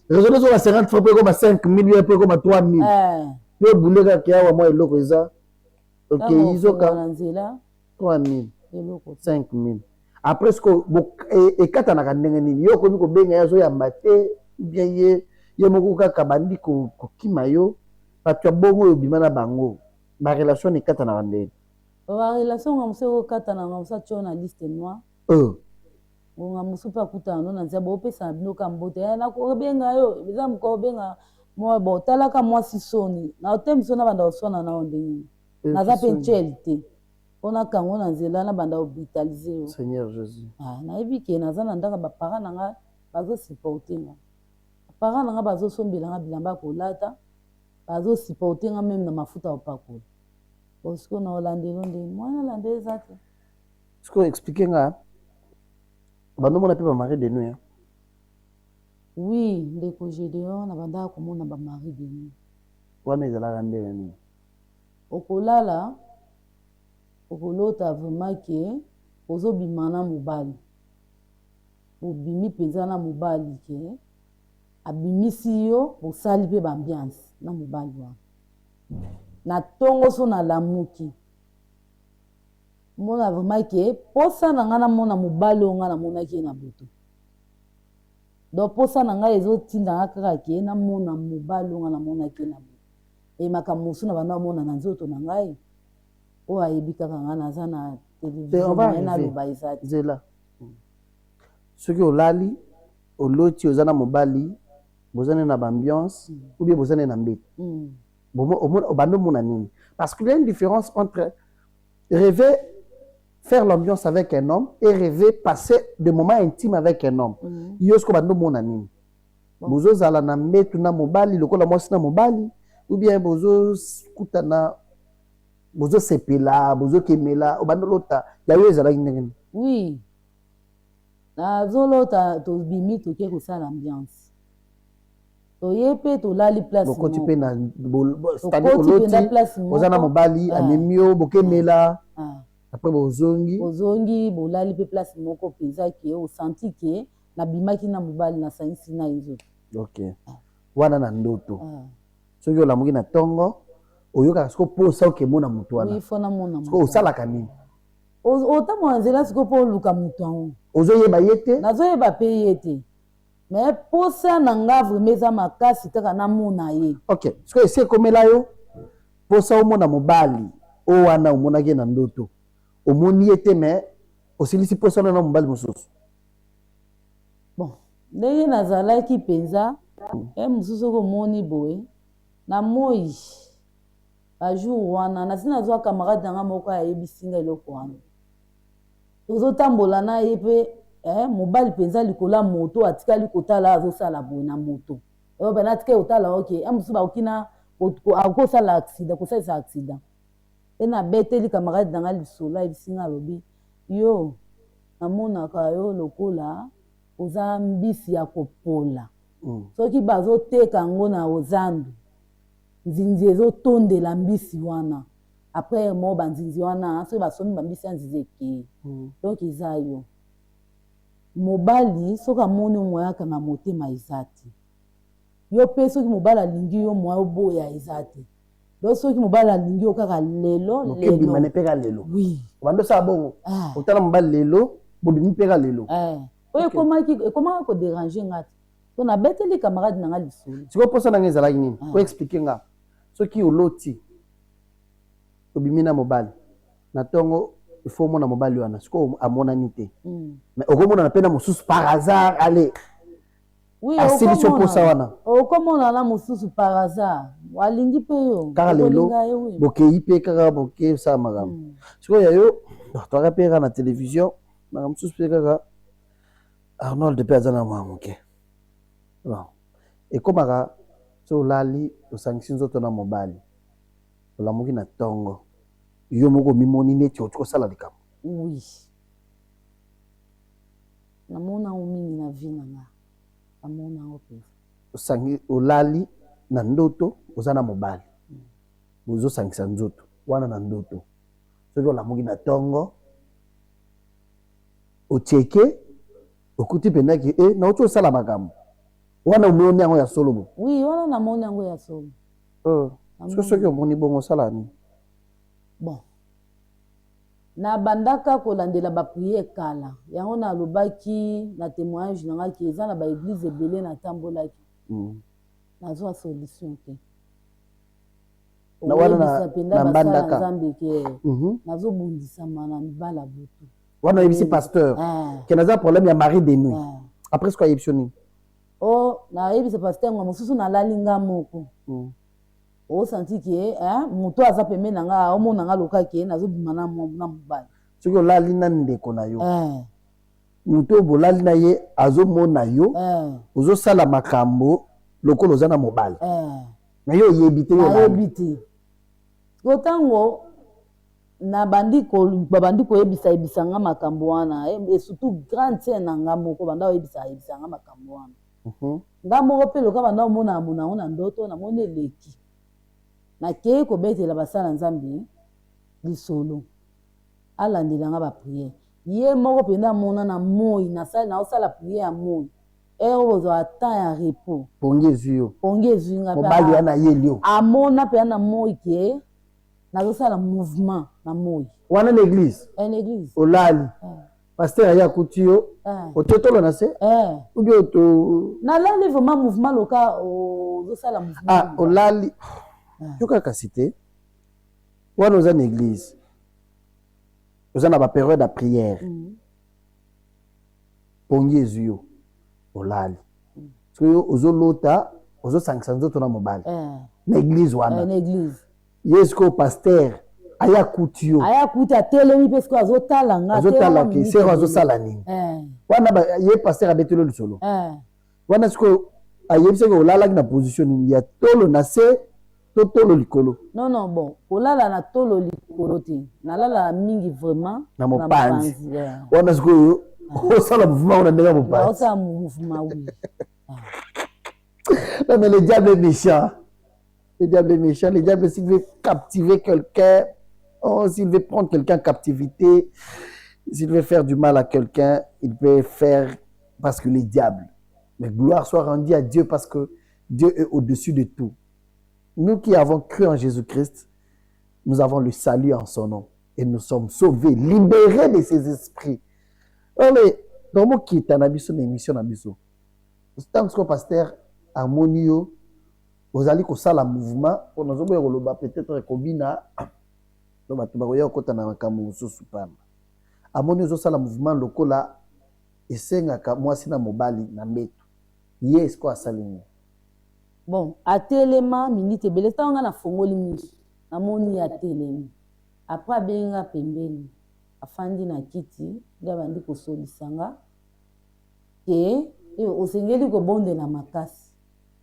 réseau zo ba 50 francs pe ko ba 5000 pe ko ba 3000 yo buleka kia wa mwa eloko eza ok izo ka 3000 5000 après ce que ekatanaka ndenge nini yo okomi kobenga yazo yamba te bien ye moko kaka bandi kokima yo bato ya bongo oyo obima na bango barelation ekatanaka ndenge barelation nga mosu ekokatanaka mosu atyo na liste noire nga mosu mpe akutana no na nzia boopesana binoka mbote nakobenga yo eza mokobenga moi botalaka mwasi soni na otemiso na banda oswana nao ndenge naza mpe nceli te mpona kango na nzela na banda obrutalize yo Seigneur Jésus nayebi ke naza na ndaka bapara na nga bazosupporte nga bapara na nga bazosombela nga bilamba ya kolata bazosupporte nga meme na mafuta ya kopakola osiko na olandelo ndenge mwana olande eza te siko explique nga bandomona mpe bamari de nuit oui ndeko Gédéon na bandaka komona bamari de nuit wana ezalaka ndenge nini okolala okolota vraiment ke ozobima na mobali obimi mpenza na mobali ke abimisi yo osali mpe baambiance na mobali wana na ntongo so nalamuki mona vraiment ke posa na ngai namona mobali oyo ngai namonaki ye na butu donc posa na ngai ezotinda nga kaka ke namona mobali oyo ngai namonaki ye na butu e makambo mosu na banda omona na nzoto na ngai oyo ayebi kaka ngai naza na televizio naloba eza te nzela soki olali oloti oza na mobali bozane na baambiance ou bien bozane na mbete obanda omona nini parce qu'il y a une différence entre rêver faire l'ambiance avec un homme et rêver passer des moments intimes avec un homme yo siko banda omona nini bozozala na mbetu na mobali lokola mwasi na mobali ou bien bozokutana bozosepela bozokemela obanda olota yayo ezalaki ndenge nini oui nazolota tobimi toke kosala ambiance toye mpe tolali place okoti mpe na oloti oza na mobali amemi yo bokemela apres bozongi bolali mpe place moko mpenza ke osanti ke nabimaki na mobali nasangisi na ye nzoto ok wana na ndoto soki olamuki na ntongo oyokaka siko posa okemona motu wana siko osalaka nini otambola nzela siko mpo oluka motu yango ozoyeba ye te nazoyeba mpe ye te me posa na nga vraimen eza makasi kaka namona ye ok siko esi ekomela yo posa omona mobali oyo wana omonaki ye na ndoto omoni ye te me osilisi posa wana na mobali mosusu bon ndenge nazalaki mpenza mosusu oyo omoni boye na moi bajour wana nasi nazwa camarade nanga moko ayebisi nga eloko wana tozotambola na ye mpe mobali mpenza likolo ya moto atikali kotala azosala boye na moto bana atikali kotala oke mosusu bakokina akosala accident kosalisa accident e nabeteli camarade nanga lisolo ayebisi nga alobi yo namonaka yo lokola oza mbisi ya kopola soki bazoteka yango na ozandu nzinzi ezotondela mbisi wana après mo banzinzi wana soki basombi bambisi ya nzinzi ekeye donc eza yo mobali soki amoni omoyaka na motema eza te yo mpe soki mobali alingi yo moya oboya eza te donc soki mobali alingi yo kaka lelo bokebimane mpe ka lelo oui obanda osala bongo otala mobali lelo bobimi mpe ka lelo oyo ekomaka koderange nga te so nabeteli camarade na nga lisolo sikoyo mposa na nga ezalaki nini oexplike nga soki oloti obimi na mobali na ntongo il faut mon mobile wana siko à mon anité mais au comment on appelle mon sous par hasard allez oui solution pour ça wana comment on a la mususu par hasard walingi pe yo car lelo bokei pe kaka bokei ça magam siko yayo to rapera na télévision na mususu pe kaka Arnold pe azana mwamuke bon et comme so lali to sanction zoto na mobile la muki na tongo yo moko mimoni neti okosala likambo oui namona o mingi na vie nanga namona o pe osangi olali na ndoto ozana mobile bozo sangisa nzoto wana na ndoto soki olamuki na tongo ocheke okuti pendaki na ocho osala makambo wana omoni yango ya solo bo oui wana namoni yango ya solo soki omoni bongo osala nini bon na bandaka kolandela bapriere kala yango nalobaki na témoignage nangaki eza na baeglise ebele natambolaki nazwa solution te na wana na bandaka nzambe ke nazobundisama na mibala butu wana yebisi pasteur ke naza problème ya mari de nuit après ce ayebisi nini nayebisa pasteur nga mosusu nalali nga moko osanti ke moto aza pembeni na nga omona nga loka ke nazobima na mobali soki olali na ndeko na yo moto bolali na ye azomona yo ozosala makambo lokola oza na mobali na yo oyebi te nayebi te kotango babandi koyebisa nga makambo wana surtout grande sœur na nga moko banda oyebisa nga makambo wana nga moko mpe loka banda omona monango na ndoto namoni eleki nakei kobetela basala nzambe lisolo alandelanga bapriere ye moko mpenza amona na moi naosala priere ya moi ero bozwa ata ya repos pongi ezwi nga mobali wana yeli yo amona mpenza na moi ke nazosala mouvement na moi wana na église olali pasteur aya akuti yo ototolo na se ubi nalali vraiment mouvement loka ozosala mouvement olali yo kaka cité wana oza na église oza na bapériode ya prière pongi ezwi yo olali soki yo ozolota ozosangisa nzoto na mobali na église wana ye sikoyo pasteur aya kuti yo atelemi mpe sikoyo azotala ke sero azosala nini wana ye pasteur abeteli lisolo wana sikoyo ayebisaki olalaki na position nini ya tolo na se to tolo likolo non bon kolala na tolo likolo te nalala mingi vraiment na mopanzi wana sikoyo osala mouvement wana ndenge mopanzi osala mouvement oui non mais le diable est méchant. Le diable est méchant. Le diable, s'il veut captiver quelqu'un, s'il veut prendre quelqu'un en captivité, s'il veut faire du mal à quelqu'un, il peut faire parce que le diable. Mais gloire soit rendue à Dieu parce que Dieu est au-dessus de tout. Nous qui avons cru en Jésus-Christ, nous avons le salut en son nom. Et nous sommes sauvés, libérés de ces esprits. Allez, dans mon qui est en abisso, l'émission abisso. Tant que pasteur harmonio, vous allez que ça la mouvement, pour nous avoir peut-être combina, donc tu vas voir quand on a un camus sous super. Harmonio ça la mouvement local là, et c'est un moi si na mobali na metu. Yes quoi ça ligne. Bon, à téléma minute belle temps on a fongoli mi, na moni à téléma. Après benga pembeni, afandi na kiti, ndia bandi ko solisanga. Ke osengeli ko bonde na makasi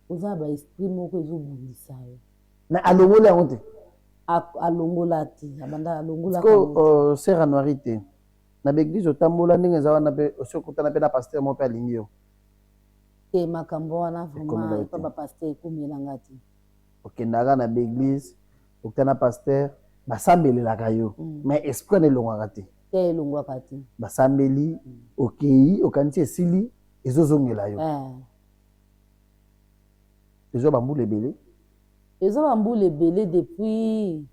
oza ba esprit moko ezobundisa yo na alongola honte alongola ti abanda alongola ko sera noirité na l'église otambola ndenge za wana pe osokutana pe na pasteur mo pe alingi yo te makambo wana vraiment pa ba pasteur ekomelanga ti okendaka na l'église okutana pasteur basambelelaka yo mais esprit ne elongwaka te te elongwaka te basambeli okei okanisi esili ezozongela yo ezo bambula ebele depuis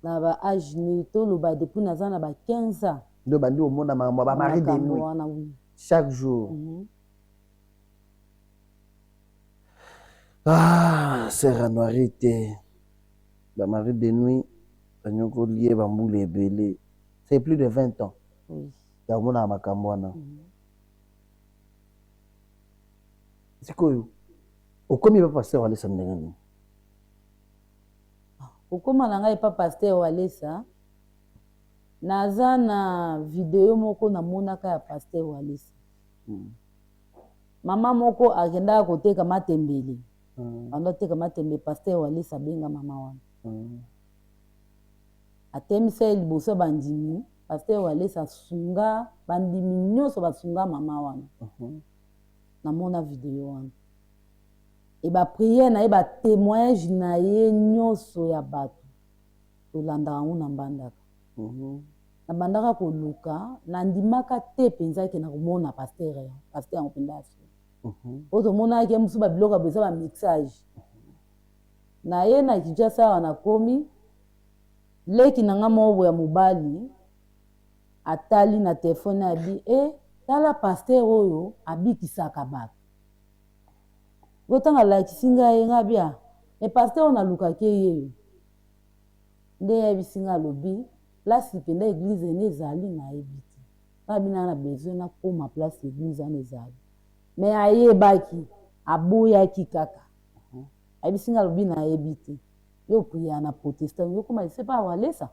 na ba âge ni toloba depuis naza na ba 15 ans ndo bandi omona makambo ba mari de nuit chaque jour sera noirité ba mari de nuit banyoko lié bambula ebele C'est plus de 20 ans. Oui. Ya mona makambo wana. Sikoyo. Okomi pa pasteur Walesa ndenge nini? Okoma na ngai pa pasteur Walesa. Naza na video moko na monaka ya pasteur Walesa. Mama moko agenda koteka matembele. Ando teka matembele pasteur Walesa benga mama wana. Atemisa liboso bandimi pasteur Walesa sunga bandimi nyonso basunga mama wana. Na mona video wana. Et ba prière na ye ba témoignage na ye nyonso ya bato. Tolanda na mbandaka. Na bandaka koluka na ndimaka te penza ke na komona pasteur en pendation. Oto mona ke musu ba biloka beza ba mixage. Na ye na Kinshasa wana komi leki nanga mobo ya mobali atali na telefone abi tala pasteur oyo abikisaka bato. Gotanga la kisinga ye ngabia e pasteur na luka ke ye. Nde ya bisinga lobi place penda église nezali na ebiti. Babina na besoin na koma place église nezali. Mais aye baki aboya ki kaka. Abisinga lobi na ebiti. Yo priya na protestant yo koma c'est pas Walesa.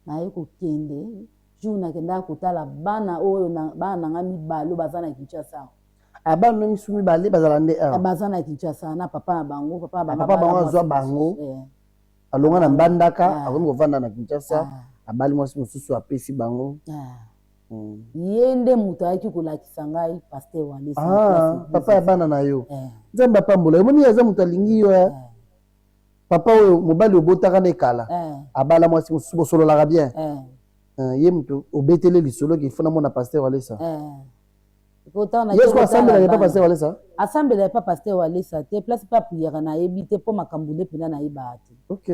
Na ye ko kende jour kenda kotala bana oyo na bana ngami balo bazana Kinshasa. Abana misumi bale bazalande a. Bazana Kinshasa na papa na bango papa bango azwa bango. Alonga na mbandaka akomi kovanda na Kinshasa abali mwasi mosusu apesi bango. Yende mutu ayaki kolakisa ngai pasteur Walesa. Papa ya bana na yo. Nzambe apambola yomoni aza mutu alingi yo. Papa oyo mobali obotaka na ekala abala mwasi mosusu bosololaka bien. Ye mutu obetele lisolo ki fona mona pasteur Walesa. Yes, quoi, assemblée n'est pas pasteur Walesa? Assemblée n'est pas pasteur Walesa. Te place pas prière na ebite po makambule pena na ibati. Ok.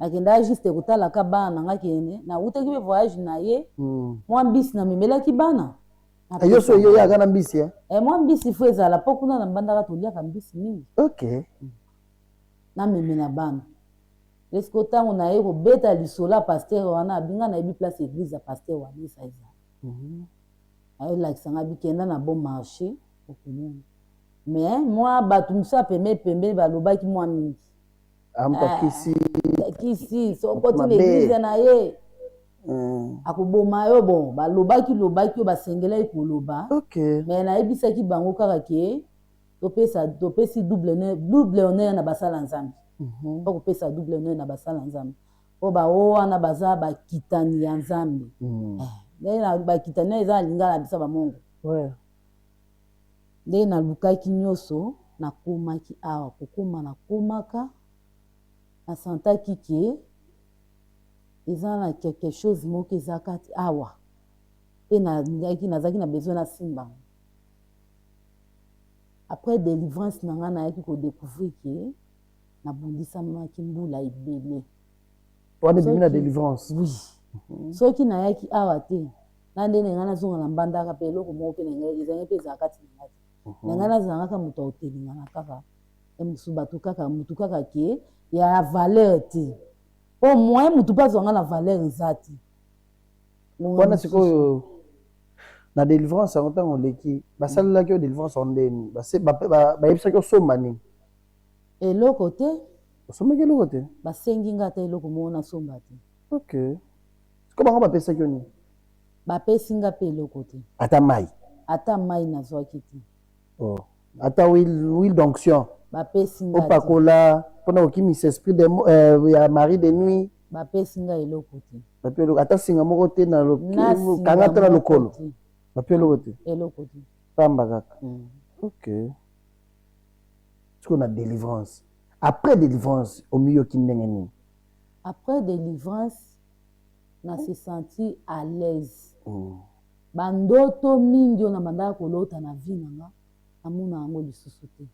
Nakenda juste kotala ka bana nga kene na utaki voyage na ye. Moi mbisi na memela ki bana. Ayo so yo ya kana mbisi hein? Moi mbisi fo ezala po kuna na mbandaka tolia ka mbisi mingi. Ok. Na memena bana. Lesko tango na ye ko beta lisola pasteur wana abinga na ebi place église ya pasteur Walesa eza. Ayo lakisanga bikenda na bon marché okomona. Mais moi batumsa pembe balobaki moi mingi. Kisi so koti l'église na ye. Akoboma yo bon balobaki yo basengela ekoloba. OK. Mais na ebisaki bango kaka ke topesi double honneur na basala nzambe. Poko pesa double honneur na basala nzambe. Po ba wana baza bakitani ya nzambe. Na bakitani eza lingala bisa ba mongo. Ouais. Nde na lukaki nyoso na komaki awa kokoma na komaka na santaki ke eza na quelque chose moko ezakati awa pe na ngaki nazaki na besoin na simba. Après délivrance na nga na yaki ko découvrir ke na bundisa maki mbula ibele. Wana bimina délivrance. Oui. Soki na yaki awa te na ndene nga nazonga na mbandaka pe eloko moko pe na ngai ezangi pe ezakati na ngati. Na nga nazangaka moto otelinga na kaka musu bato kaka mutu kaka ke ya valeur te. Au moins mutu pa zonga na valeur ezati. Wana sikoyo na délivrance en tant leki basala ki délivrance en ndeni ba yebisa ki somba nini. Eloko te. Osomba ki eloko te. Basengi nga te eloko mona somba te. OK. Siko bango bapesa ki nini? Bapesi nga pe eloko te. Ata mai. Ata mai nazwaki te. Oh. Ata huile d'onction. Bapesi nga. Opakola pona okimisa esprit de ya mari de nuit. Bapesi nga eloko te. Bapelo ata singa moko te na lokolo kanga te na lokolo. Bapelo te. Eloko te. Pamba kaka. OK. Siko na délivrance. Après délivrance au milieu ki ndenge nini? Après délivrance na se sentir à l'aise. Bandoto mingi na bandaka kolota na vie nanga amuna yango lisusu te.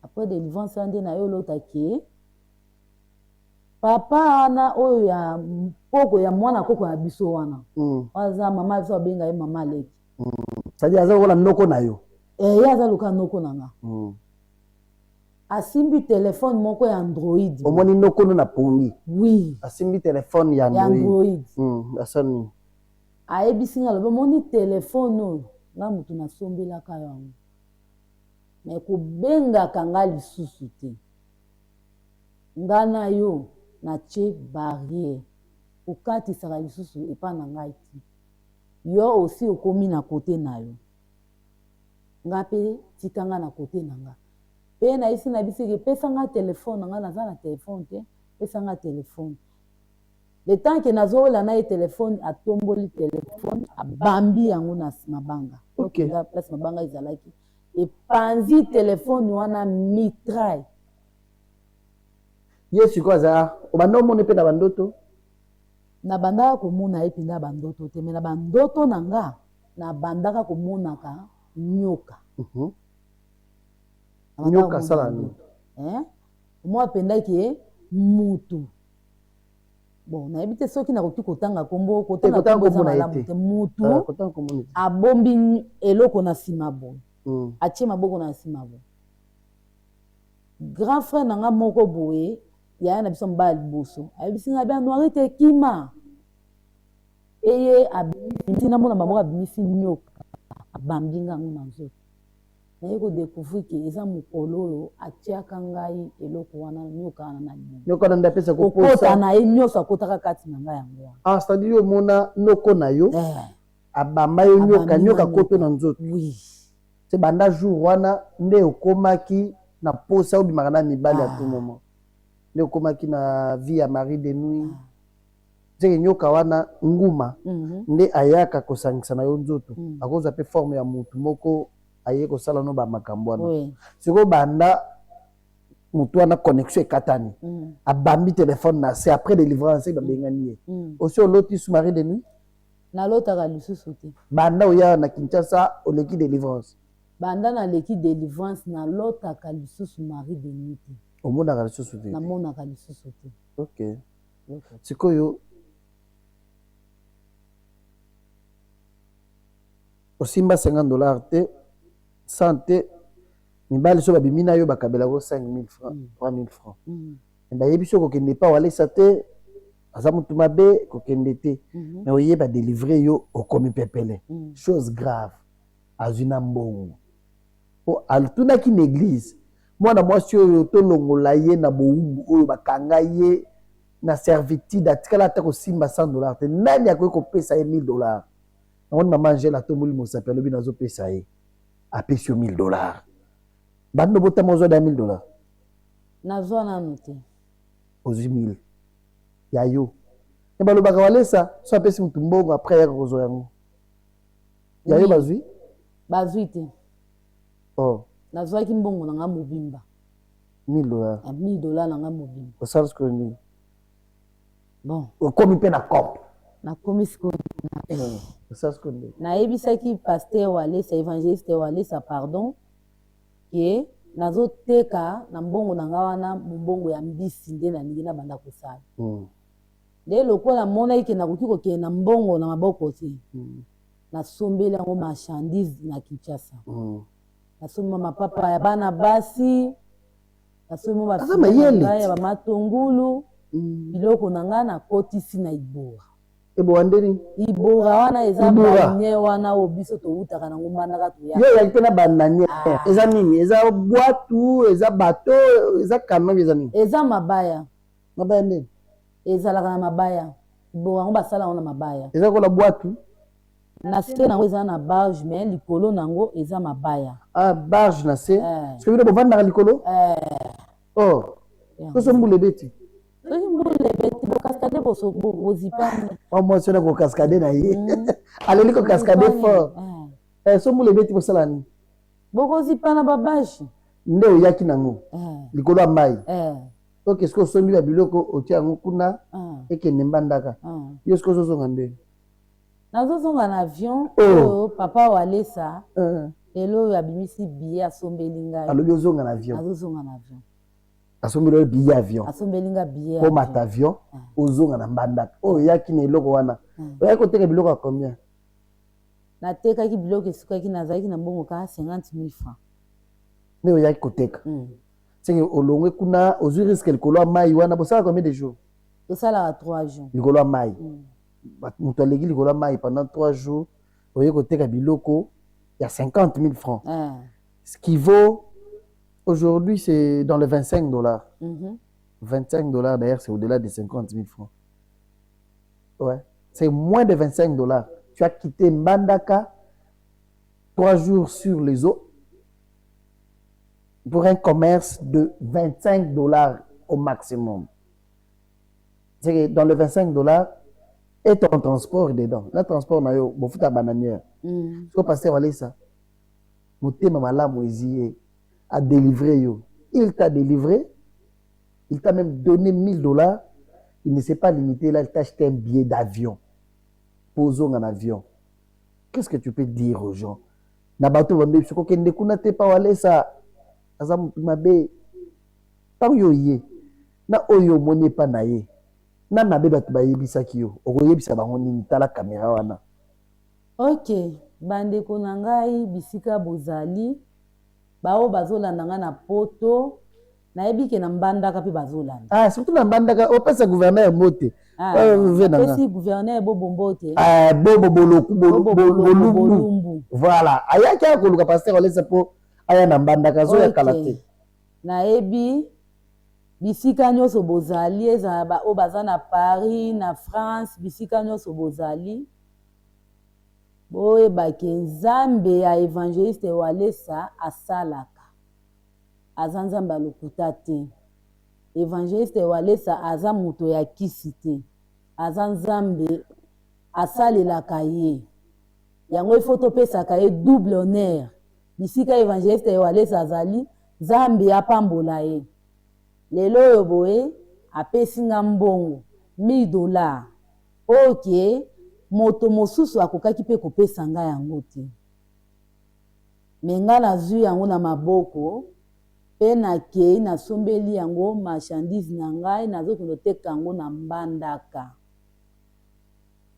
Après délivrance ande na yo lota ke papa ana oyo ya poko ya mwana koko ya biso wana. Waza mama biso benga ye mama leki. C'est-à-dire aza kola noko na yo. Ya aza luka noko nanga. asimbi téléphone moko ya Android. Omoni noko na pongi. Oui. Asimbi téléphone ya Android. Asani. Ayebisi nga lobe moni téléphone oyo nga mutu nasombelaka yango. Mais kobengaka nga lisusu te. Nga na yo na tie barrière. Okatisaka lisusu epa na ngai ti. Yo aussi okomi na kote na yo. Nga pe tikanga na kote na nga. Pe na isi na bisiki pesa nga téléphone nga naza na téléphone te. Pesa nga téléphone. Le temps que nazola na ye téléphone atomboli téléphone abambi yango na mabanga. Ok. La place mabanga ezalaki. Epanzi téléphone wana mitraille. Yesu kwa za obanda omone pe na bandoto. Na bandaka komona ye pinda bandoto te, mais na bandoto na nga na bandaka komonaka nyoka. Nyoka sala ni. Moi pendaki mutu. Bon, na ebite soki na koki kotanga kombo kotanga kombo za malamu te mutu. Abombi eloko na sima bo. Atie maboko na sima bo. Grand frère nanga moko boye ya na biso mbali boso. Ayebisi nga bia noiri te kima. Eye abimisi na mona maboko abimisi nyoka. Abambi nga ngona nzoto. Na yeko découvrir que eza mukolo oyo atiaka ngai eloko wana nyoka wana na libumu. Nyoka na ndapesa koposa. Kokota na ye nyonso akotaka kati na ngai yango. Ah, c'est-à-dire yo mona noko na yo. Abamba yo nyoka koto na nzoto. Oui. C'est banda jour wana nde okomaki na posa obimaka na mibali à tout moment. Nde okomaki na vie ya mari de nuit. C'est nyoka wana nguma nde ayaka kosangisa na yo nzoto. Akoza pe forme ya mutu moko aye kosala no ba makambo wana. Siko banda mutu wana connexion ekatani. Abambi téléphone na c'est après délivrance ba bengani ye. Aussi oloti sous mari de nuit. Na lotaka lisusu te. Banda oya na Kinshasa oleki délivrance. Banda na leki délivrance na lotaka lisusu mari de nuit te. Omonaka lisusu te. Na monaka lisusu te. Ok. Sikoyo osimba $50 te, 100 te, mibali so babimi na yo bakabela ko 5 000 francs, 3 000 francs. Ba yebi so kokende pa walesa te, aza mutu mabe kokende te. Mais oyeba délivrer yo okomi pepele. Chose grave. Azuna mbongo. O altuna ki l'église. Mwana mwasi oyo tolongola ye na boumbu oyo bakanga ye na servitude atikala ta kosimba $100 te. Nani akoki kopesa ye $1000? On m'a mangé la tombouli mon sapelo bi nazo pesa ye. Apesi yo $1000. Bando bota mozo da $1000. Nazo na noté. Ozi 1000. Ya yo. E balo baka walesa so apesi mutu mbongo après ya kozo yango. Ya yo bazui? Bazui te. Oh. Nazo ki mbongo na nga mobimba. $1000. $1000 na nga mobimba. Osala ce que bon. Okomi pe na cop. Na komi siko. Na ebisaki pasteur walesa évangéliste walesa pardon que nazo teka na mbongo na nga wana mbongo ya mbisi nde na ningi na banda kosala. De lokola mona ike na koki kokende na mbongo na maboko te. Na sombeli yango marchandise na Kinshasa. Na somba mapapa ya bana basi. Na somba ba ya matungulu. Biloko na nga na kotisi na ibora. Ebo wandeni ibora wana eza banye wana obiso to utaka na ngumana ka to ya yo ya tena bananye eza nini eza boatu eza bateau eza camion eza nini eza mabaya nini eza la kana mabaya ibora ngo basala ona mabaya eza ko la boatu na site nango eza na barge mais likolo nango eza mabaya barge na se parce que bino bovanda na likolo oh so mbule beti cascade bozipani moi c'est ko cascade na ye allez ko cascade fort so mbule beti bosala ni bokozipana babashi nde oyaki nango likolo ya mai ok ce que sombi ba biloko otia yango kuna ekende mbandaka yo ce que ozozonga nde nazozonga na avion oyo papa walesa elo oyo abimisi billet asombeli ngai alobi ozonga na avion nazozonga na avion asombeli billet avion asombeli nga billet po mata avion ozonga na mbandaka oyo yaki na eloko wana oyaki koteka biloko ya combien natekaki biloko esukaki nazalaki na mbongo kaka 50 000 francs nde oyaki koteka C'est que au long kuna aux risque le colo mai wana bo ça combien de jours? Ça là 3 jours. Le colo mai. Muto legi le colo mai pendant 3 jours. Oye côté kabiloko, il y a 50 000 francs. Ce qui vaut aujourd'hui c'est dans les $25. 25 $, d'ailleurs, c'est au-delà de 50 000 francs. Ouais. C'est moins de 25 $. Tu as quitté Mbandaka 3 jours sur les eaux pour un commerce de 25 $ au maximum. C'est que dans les 25 $, et ton transport est dedans. Le transport, on a eu ta bananière. Ce que pasteur allait ça. Mon thème a délivré. Il t'a délivré. Il t'a même donné 1 000 $. Il ne s'est pas limité là, il t'a acheté un billet d'avion. Posons en avion. Qu'est-ce que tu peux dire aux gens? Nabato Wande, je crois qu'il ne connaît pas aller ça. Azam mabe. Tant yoye. Na oyo moni pa naye. Na mabe batu bayebisa kiyo. Okoyebisa bango nini tala caméra wana. OK. Bande konangai bisika bozali. Bao bazolanda nga na poto. Nayebi ke na Mbandaka pe bazolanda. Ah, surtout na Mbandaka, o pesa gouverneur mote. Pesi gouverneur Bobombote. Bolumbu. Voilà. Ayaki akoluka pasteur olesa po aya na Mbandaka zo ya kalate. Nayebi bisika nyonso bozali eza ba o baza na Paris, na France, bisika nyonso bozali. Boye bake Nzambe ya évangéliste Walesa asalaka. Azanzamba lokuta te. Évangéliste Walesa aza muto ya kisi te. Azanzambe asalelaka ye. Yango ifo topesaka ye double honneur. Bisika évangéliste Walesa azali, Nzambe apambola ye. Lelo oyo boye apesi nga mbongo 1 000 $. OK, moto mosusu akokaki pe kopesa nga yango te. Menga nazwi yango na maboko. Pe na kei na sombeli yango marchandise na ngai nazokende teka yango na Mbandaka.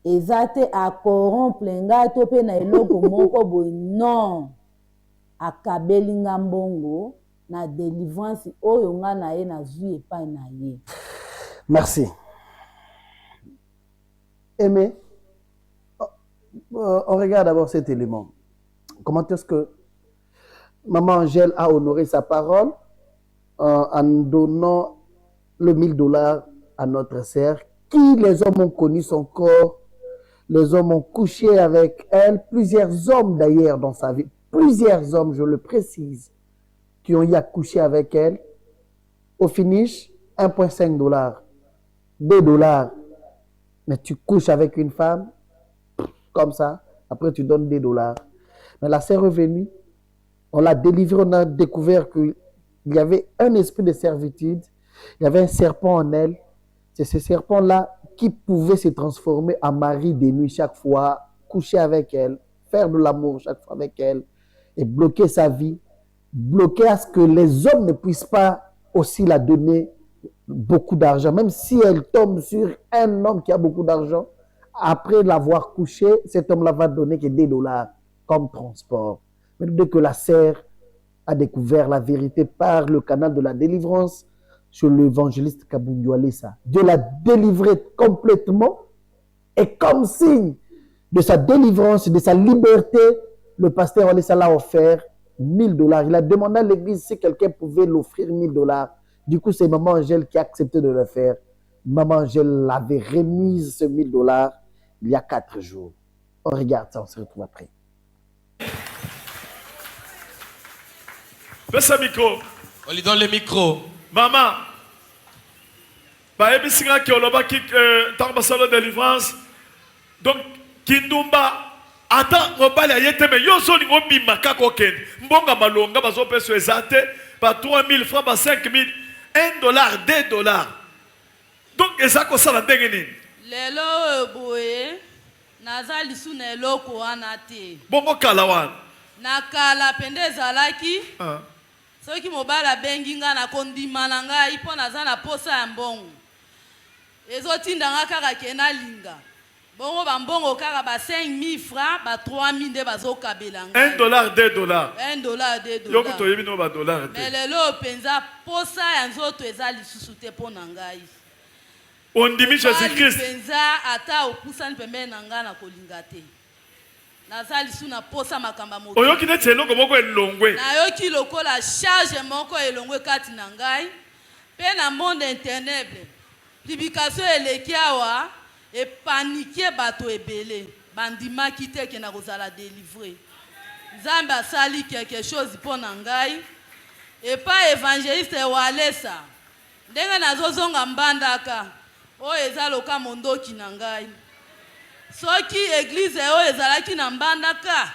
Eza te akorrompre ngai to pe na eloko moko boye non. Akabeli nga mbongo na délivrance oyo nga na ye nazwi epai na ye. Merci. Aimé, on regarde d'abord cet élément. Comment est-ce que Maman Angèle a honoré sa parole en donnant le 1 000 $ à notre sœur, qui les hommes ont connu son corps, les hommes ont couché avec elle, plusieurs hommes d'ailleurs dans sa vie, plusieurs hommes, je le précise, qui ont eu à coucher avec elle. Au finish, 1,5 $, 2 $. Mais tu couches avec une femme, comme ça, après tu donnes 2 $. Mais la sœur est revenue. On l'a délivré, on a découvert qu'il y avait un esprit de servitude, il y avait un serpent en elle. C'est ce serpent-là qui pouvait se transformer en mari de nuit chaque fois, coucher avec elle, faire de l'amour chaque fois avec elle, et bloquer sa vie, bloquer à ce que les hommes ne puissent pas aussi la donner beaucoup d'argent. Même si elle tombe sur un homme qui a beaucoup d'argent, après l'avoir couché, cet homme-là va donner que 2 $ comme transport. Mais dès que la sœur a découvert la vérité par le canal de la délivrance sur l'évangéliste Kabundu Walesa, Dieu l'a délivré complètement et comme signe de sa délivrance, de sa liberté, le pasteur Walesa l'a offert 1 000 $. Il a demandé à l'église si quelqu'un pouvait l'offrir 1 000 $. Du coup, c'est Maman Angèle qui a accepté de le faire. Maman Angèle l'avait remise ce 1 000 $ il y a 4 jours. On regarde ça, on se retrouve après. Pesa micro. On lui donne le micro. Maman. Bah, ebisinga ki oloba ki tango basalo délivrance. Donc kindumba ata mobali ayete me yo so lingo bima kako ken. Mbonga malonga bazo peso ezate ba 3 000 francs ba 5 000 $1 $2 Donc ezako sala ndenge nini? Lelo boye nazali suna eloko wana te. Bongo kala wana. Na kala pende ezalaki. Soki mobala bengi nga na kondima na ngai mpo naza na posa ya mbongo. Ezotinda nga kaka ke nalinga. Bongo bambongo kaka ba 5 000 francs, ba 3 000 de bazo kabelanga. $1, $2. $1, $2. Yoko to yebi no ba dollar. Mais lelo penza posa ya nzoto eza lisusu te pona ngai. On dit Jésus-Christ. Penza ata opusani pembeni na ngai na kolinga te. Nazali suna posa makamba moko. Oyoki ne telo komoko elongwe. Na yoki lokola charge moko elongwe kati na ngai. Pe na monde internet. Publication eleki awa e paniquer bato ebele. Bandima kite ke na kozala délivrer. Nzambe asali quelque chose pona ngai. Et pas évangéliste Walesa. Ndenge nazozonga mbandaka. Oyo eza loka mondoki na ngai. Soki église oyo ezalaki na mbandaka,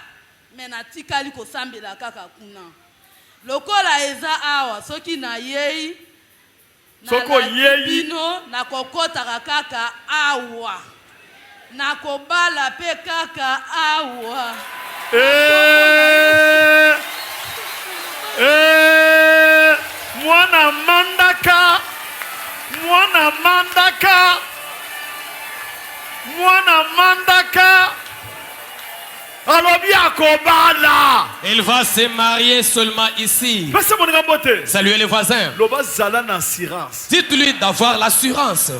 me natikali kosambela kaka kuna. Lokola eza awa, soki na yei, soko yei bino na kokota kaka awa. Na kobala pe kaka awa. Mwana mandaka. Mwana mandaka. Mwana mandaka. Il va se marier seulement ici. Saluez les voisins. Dites-lui d'avoir l'assurance.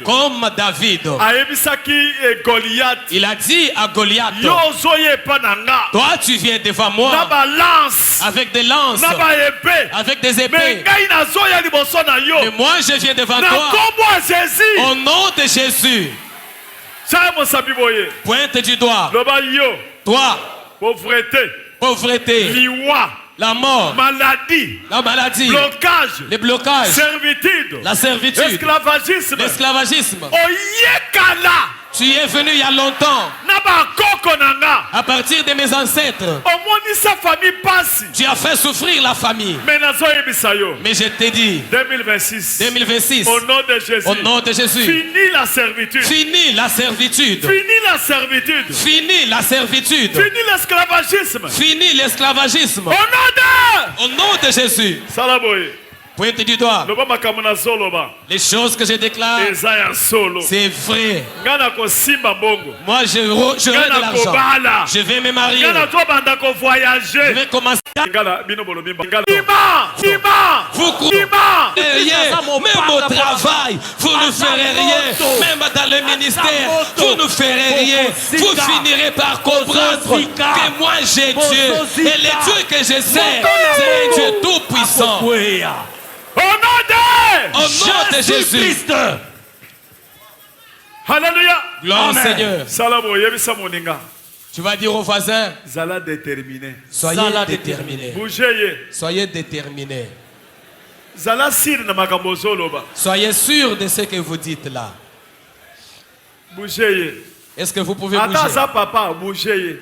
Comme David. Il a dit à Goliath, toi tu viens devant moi avec des lances, avec des épées. Et moi je viens devant toi au nom de Jésus. Pointe du doigt. Toi. Pauvreté. La mort. La maladie. Les blocages. La servitude. L'esclavagisme. Tu es venu il y a longtemps. À partir de mes ancêtres. Tu as fait souffrir la famille. Mais je t'ai dit 2026 au nom de Jésus, finis la servitude. Finis la servitude. Finis la servitude. Finis la servitude. Finis l'esclavagisme. Finis l'esclavagisme. Au nom de Jésus. Pointe du doigt. Les choses que je déclare, c'est vrai. Moi, je de l'argent. Je vais me marier. Je vais commencer. Vous croyez rien. Même au travail, vous ne ferez rien. Même dans le ministère, vous ne ferez rien. Vous finirez par comprendre que moi j'ai Dieu. Et le Dieu que je sers, c'est un Dieu tout puissant. Au nom de Jésus-Christ. Alléluia. Gloire au Seigneur. Tu vas dire aux voisins, soyez déterminés. Soyez déterminés. Soyez sûrs de ce que vous dites là. Est-ce que vous pouvez bouger?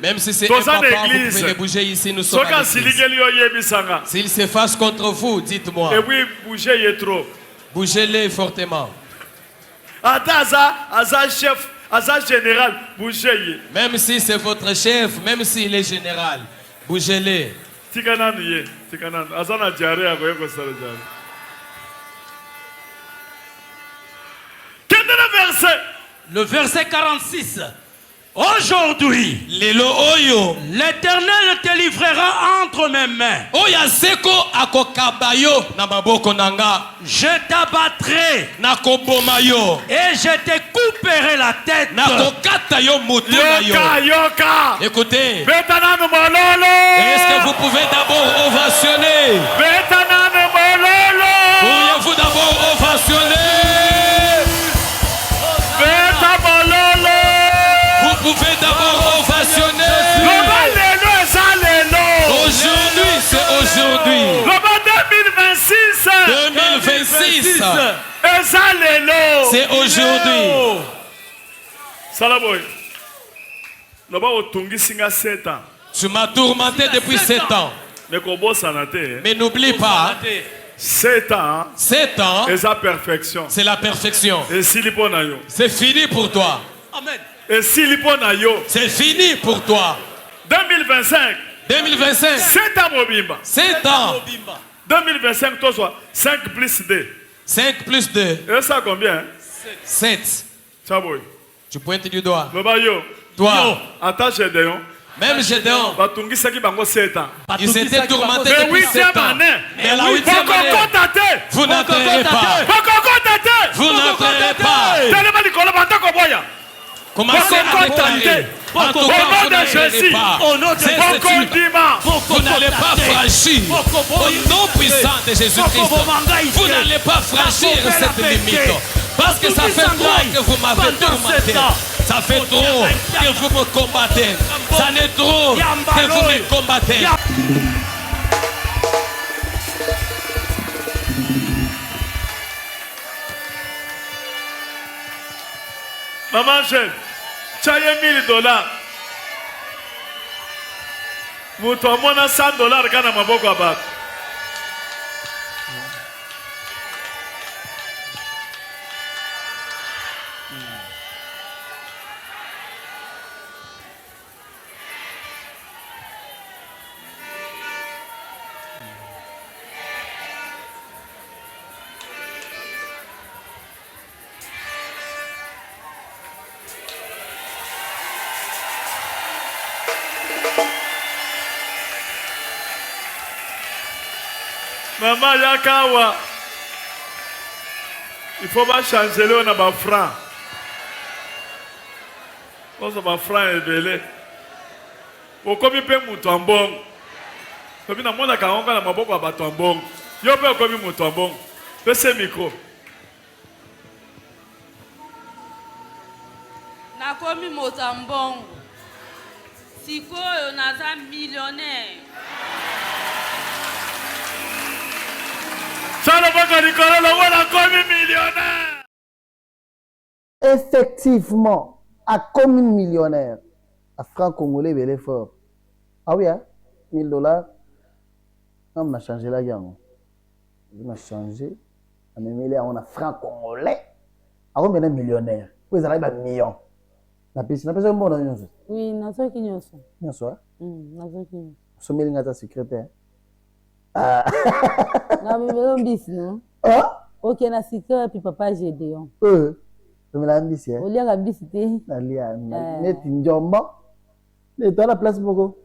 Même si c'est un papa, vous pouvez bouger ici, nous sommes à l'église. S'il s'efface contre vous, dites-moi. Bougez-les fortement. Même si c'est votre chef, même s'il est général, bougez-les. Le verset 46. Aujourd'hui, l'Éternel te livrera entre mes mains. Je t'abattrai et je te couperai la tête. Écoutez, est-ce que vous pouvez d'abord ovationner? Pourriez-vous d'abord ovationner? Vous pouvez d'abord ovationner. Aujourd'hui, c'est aujourd'hui. 2026. C'est aujourd'hui. Tu m'as tourmenté depuis 7 ans. Mais n'oublie pas. 7 ans. 7 ans. C'est la perfection. C'est fini pour toi. Amen. C'est fini pour toi. 2025. 7 ans mobimba. 7 ans. 2025, toi soit 5 plus 2. 5 plus 2. Et ça combien? 7. Tu pointes du doigt. Toi. Attends, Gédéon. Même Gédéon. Ils étaient tourmentés depuis 7 ans. Mais la 8e année, vous n'entrerez pas. Vous n'entrerez pas. Commencez à déclarer. En tout cas, vous n'entrerez pas. Vous n'allez pas franchir. Au nom puissant de Jésus-Christ, vous n'allez pas franchir cette limite. Parce que ça fait trop que vous m'avez tourmenté. Ça fait trop que vous me combattez. Ça n'est trop que vous me combattez. Maman jeune, tu as $1,000. Vous t'en $100 quand on m'a beaucoup abattu. Maman Yakawa, il faut pas changer le on a pas franc. On a pas franc et belé. Au combien peut mouton bon? Comme na mona ka on na maboko abaton bon. Yo peut combien mouton bon? Fais ce micro. Na komi motambongo. Sikoyo naza millionnaire. Effectivement, à commune millionnaire, à franc congolais, il est fort. Ah oui, hein? $1,000. On a changé la gamme. On a changé. On a franc congolais. Ah oui, maintenant millionnaire. Vous avez un million. La piste, n'a pas un bon nom. Oui, n'a pas qui nous sommes. Bien sûr. N'a pas qui nous sommes. Sommet de secrétaire. Na bibelo mbisi no. Ok na sika puis papa Gédéon. Mais la mbisi hein. Olia mbisi te. Nalia net njombo. Ne toi la place boko.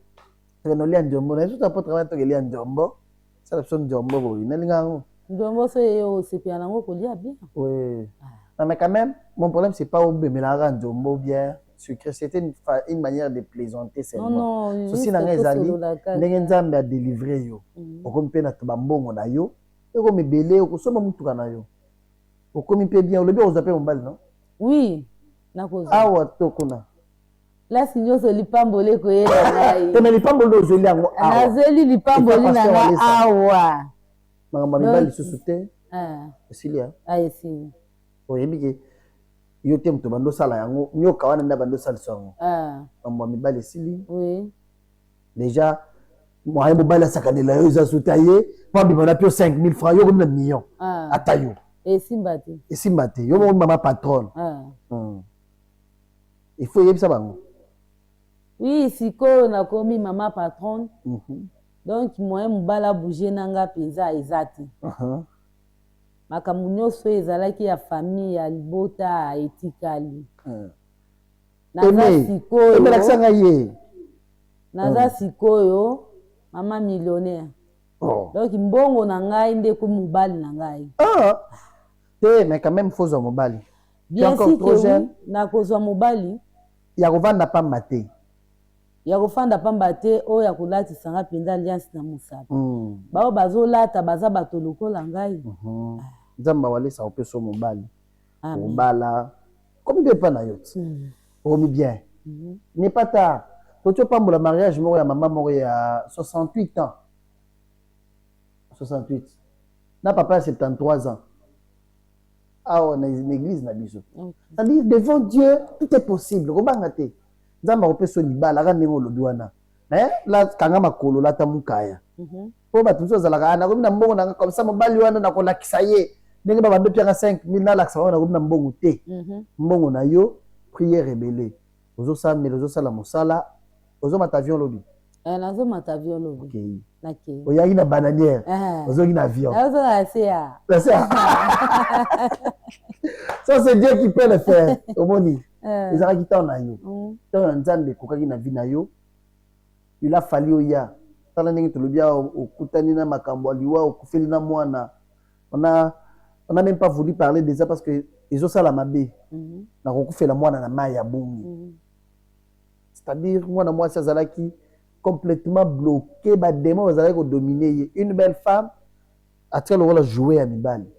C'est no lia njombo, na tout après travail to lia njombo. Ça la personne njombo bo. Na linga ngo. Njombo c'est yo c'est bien nango ko lia bien. Oui. Mais quand même, mon problème c'est pas au mais la njombo bien. C'était une manière de plaisanter seulement. Non, ceci n'a rien zali. N'engenza a délivrer yo. Okompe na tobambongo na yo. Eko mebele okosoma mutuka na yo. Okomi pe bien, olobi ozape mobali non? Oui, na kozo. Awa tokuna. La sinyo so lipambole ko yela ngai. Tena lipambole ozeli yango awa. Nazeli lipambole na nga awa. Mama mibali susute. Esilia. Esili. Oyebike yo te muto bando sala yango nyoka wana nda bando sala sango mwa mibali esili oui déjà moi mobali sakanela yo za soutaye pa bibana pio 5000 francs yo comme un million ata yo esimba te yo mama patron il faut yebisa bango oui siko na komi mama patron donc moi mobala bouger nanga peza ezati makambo nyonso ezalaki ya famille ya libota etikali naza sikoyo mama millionnaire donc mbongo na ngai nde ko mobali na ngai te mais quand même faut mobali bien sûr que na kozwa mobali ya kovanda pamba te ya kofanda pamba te oyo ya kolatisanga mpenza alliance na mosala bao bazolata baza bato lokola ngai nzamba walesa opeso mobali mobala komi be pa na yo omi bien n'est pas tard to pambola mariage moko ya mama moko ya 68 ans 68 na papa 73 ans awa na église na biso c'est-à-dire devant Dieu tout est possible kobanga te nzamba opeso libala ka ndenge olobi wana la kanga makolo lata mukaya po bato mosusu azalaka ana komi na mbongo nanga comme ça mobali wana nakolakisa ye ndenge babando piaka 5000 nalakisa wana komi na mbongo te mbongo na yo prière ebele ozosambela ozosala mosala ozomata avion lobi nazomata avion lobi oyaki na bananière ozoki na avion ça c'est Dieu qui peut le faire omoni ezalaki ntango na yo ntango na nzambe ekokaki na vi na yo il a fallu oya tala ndenge tolobi awa okutani na makambo ya liwa okufeli na mwana on a même pas voulu parler de ça parce que ezosala mabe na kokufela mwana na mai ya bongi c'est-à-dire mwana mwasi azalaki complètement bloqué badémon bazalaki kodomine ye une belle femme atika lokola jouer ya mibali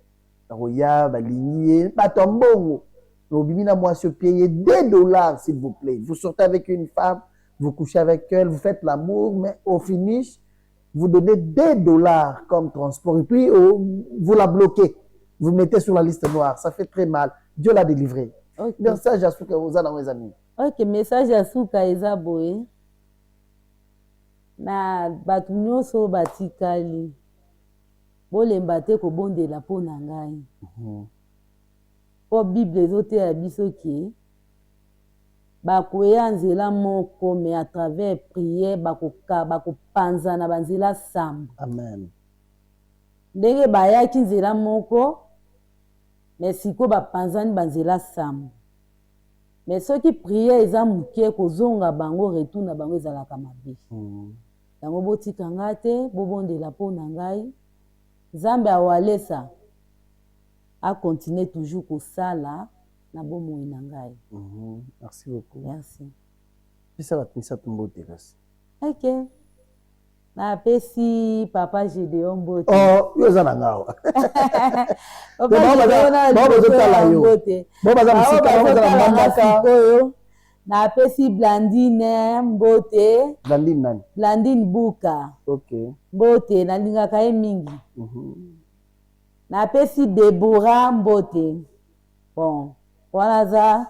nakoya balingi ye bato ya mbongo obimi na mwasi opie $2 s'il vous plaît. Vous sortez avec une femme, vous couchez avec elle, vous faites l'amour, mais au finish, vous donnez $2 comme transport et puis vous la bloquez. Vous mettez sur la liste noire. Ça fait très mal. Dieu l'a délivré. Okay. Message à Souka Ozana, mes amis. Ok, message à Souka Ezaboe. Na batu nyonso batikali. Bolemba te ko bondela po na ngai. Po Bible ezoteya biso ke bakoya nzela moko mais à travers prière bakopanza na banzela samba. Amen. Ndenge bayaki nzela moko mais siko bapanzani banzela samba. Mais soki prière eza mukie kozonga bango retour na bango ezalaka mabe. Yango botika nga te bobondela po na ngai. Nzambe awalesa a continuer toujours kosala na bomoi na ngai. Merci beaucoup. Merci. Ça va tenir ça tombe terrasse. OK. Na pesi papa Gédéon Mbote. Oh, yo za na ngao. Papa Gédéon na pesi Blandine Mbote. Blandine nani? Blandine Buka. OK. Mbote na lingaka ye mingi. Na pesi Deborah Mbote. Bon, voilà ça.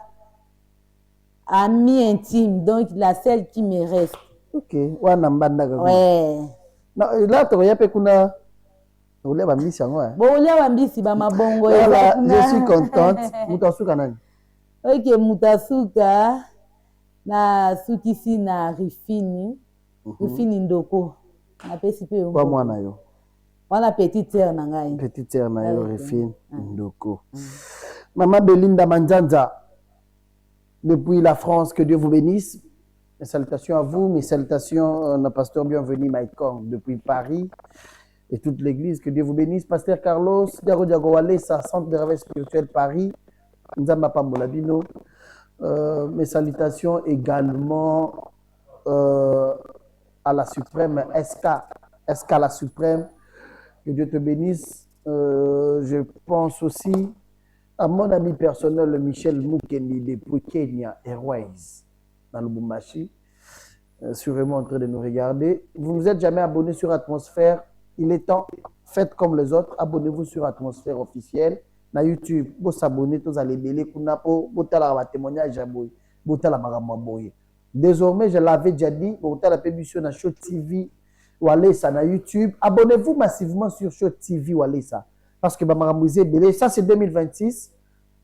Amie intime, donc la seule qui me reste. OK, wana mbanda ka. Ouais. Là to ya pe kuna ole ba mbisi yango. Bon, ole ba mbisi ba mabongo ya. Je suis contente. Mutasuka nani? OK, Mutasuka na sukisi na Rifini. Rifini Ndoko. Na pesi pe kwa mwana yo. Wana petite sœur na ngai. Petite sœur na yo Rifini Ndoko. Maman Belinda Manzanza depuis la France, que Dieu vous bénisse. Mes salutations à vous, mes salutations à pasteur bienvenu Maïkong depuis Paris et toute l'église, que Dieu vous bénisse. Pasteur Carlos, Diago Diago Walesa, centre de réveil spirituel Paris, Nzamba Pambolabino. Mes salutations également à la suprême SK la suprême, que Dieu te bénisse. Je pense aussi à mon ami personnel Michel Mukendi depuis Kenya Airways dans le Lubumbashi, sûrement en train de nous regarder. Vous ne vous êtes jamais abonné sur Atmosphère, il est temps, faites comme les autres, abonnez-vous sur Atmosphère officielle, na YouTube, vous s'abonnez, vous allez belé, vous allez témoignage, vous allez. Désormais, je l'avais déjà dit, vous allez publier sur Show TV ou aller ça na YouTube, abonnez-vous massivement sur Show TV ou aller ça. Parce que ça c'est 2026,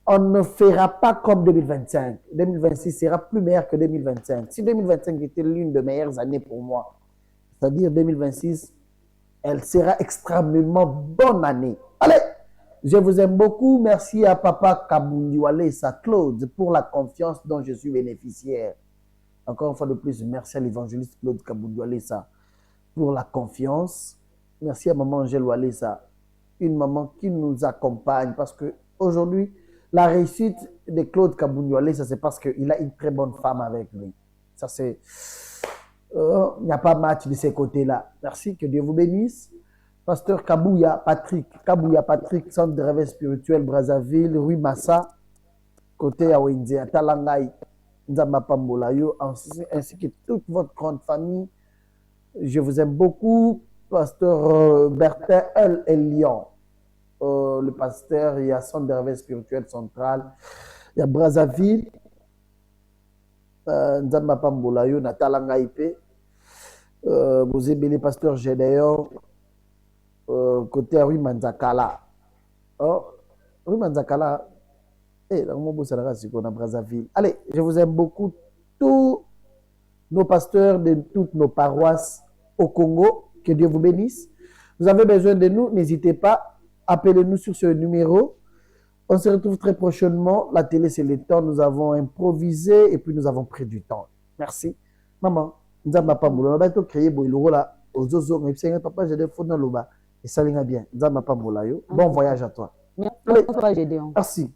on ne fera pas comme 2025. 2026 sera plus meilleur que 2025. Si 2025 était l'une des meilleures années pour moi, c'est-à-dire 2026, elle sera extrêmement bonne année. Allez, je vous aime beaucoup. Merci à Papa Kabundiwalesa Claude pour la confiance dont je suis bénéficiaire. Encore une fois de plus, merci à l'évangéliste Claude Kabundiwalesa pour la confiance. Merci à Maman Angèle Walesa, une maman qui nous accompagne, parce que aujourd'hui, la réussite de Claude Kabundiwale, ça c'est parce qu'il a une très bonne femme avec lui. Ça c'est, il n'y a pas match de ces côtés-là. Merci, que Dieu vous bénisse. Pasteur Kabouya Patrick, centre de réveil spirituel Brazzaville, rue Massa, côté Awenze, à Talangaï, Nzamba Pambolayo, ainsi que toute votre grande famille. Je vous aime beaucoup. Pasteur Bertin Lyon, le pasteur, il y a centre de réveil spirituel central, il y a Brazzaville, Nzamba Pambolayo, Natalanga IP, vous aimez les pasteurs Gédéon, côté rue Manzakala. Rue Manzakala, Brazzaville. Allez, je vous aime beaucoup, tous nos pasteurs de toutes nos paroisses au Congo. Que Dieu vous bénisse. Vous avez besoin de nous, n'hésitez pas, appelez-nous sur ce numéro. On se retrouve très prochainement. La télé, c'est le temps. Nous avons improvisé et puis nous avons pris du temps. Merci. Maman, nous avons pas moulé. On a créé le là. Aux autres, papa, j'ai des photos dans le bas. Et ça l'est bien. Nous avons pas moulé. Bon voyage à toi. Merci.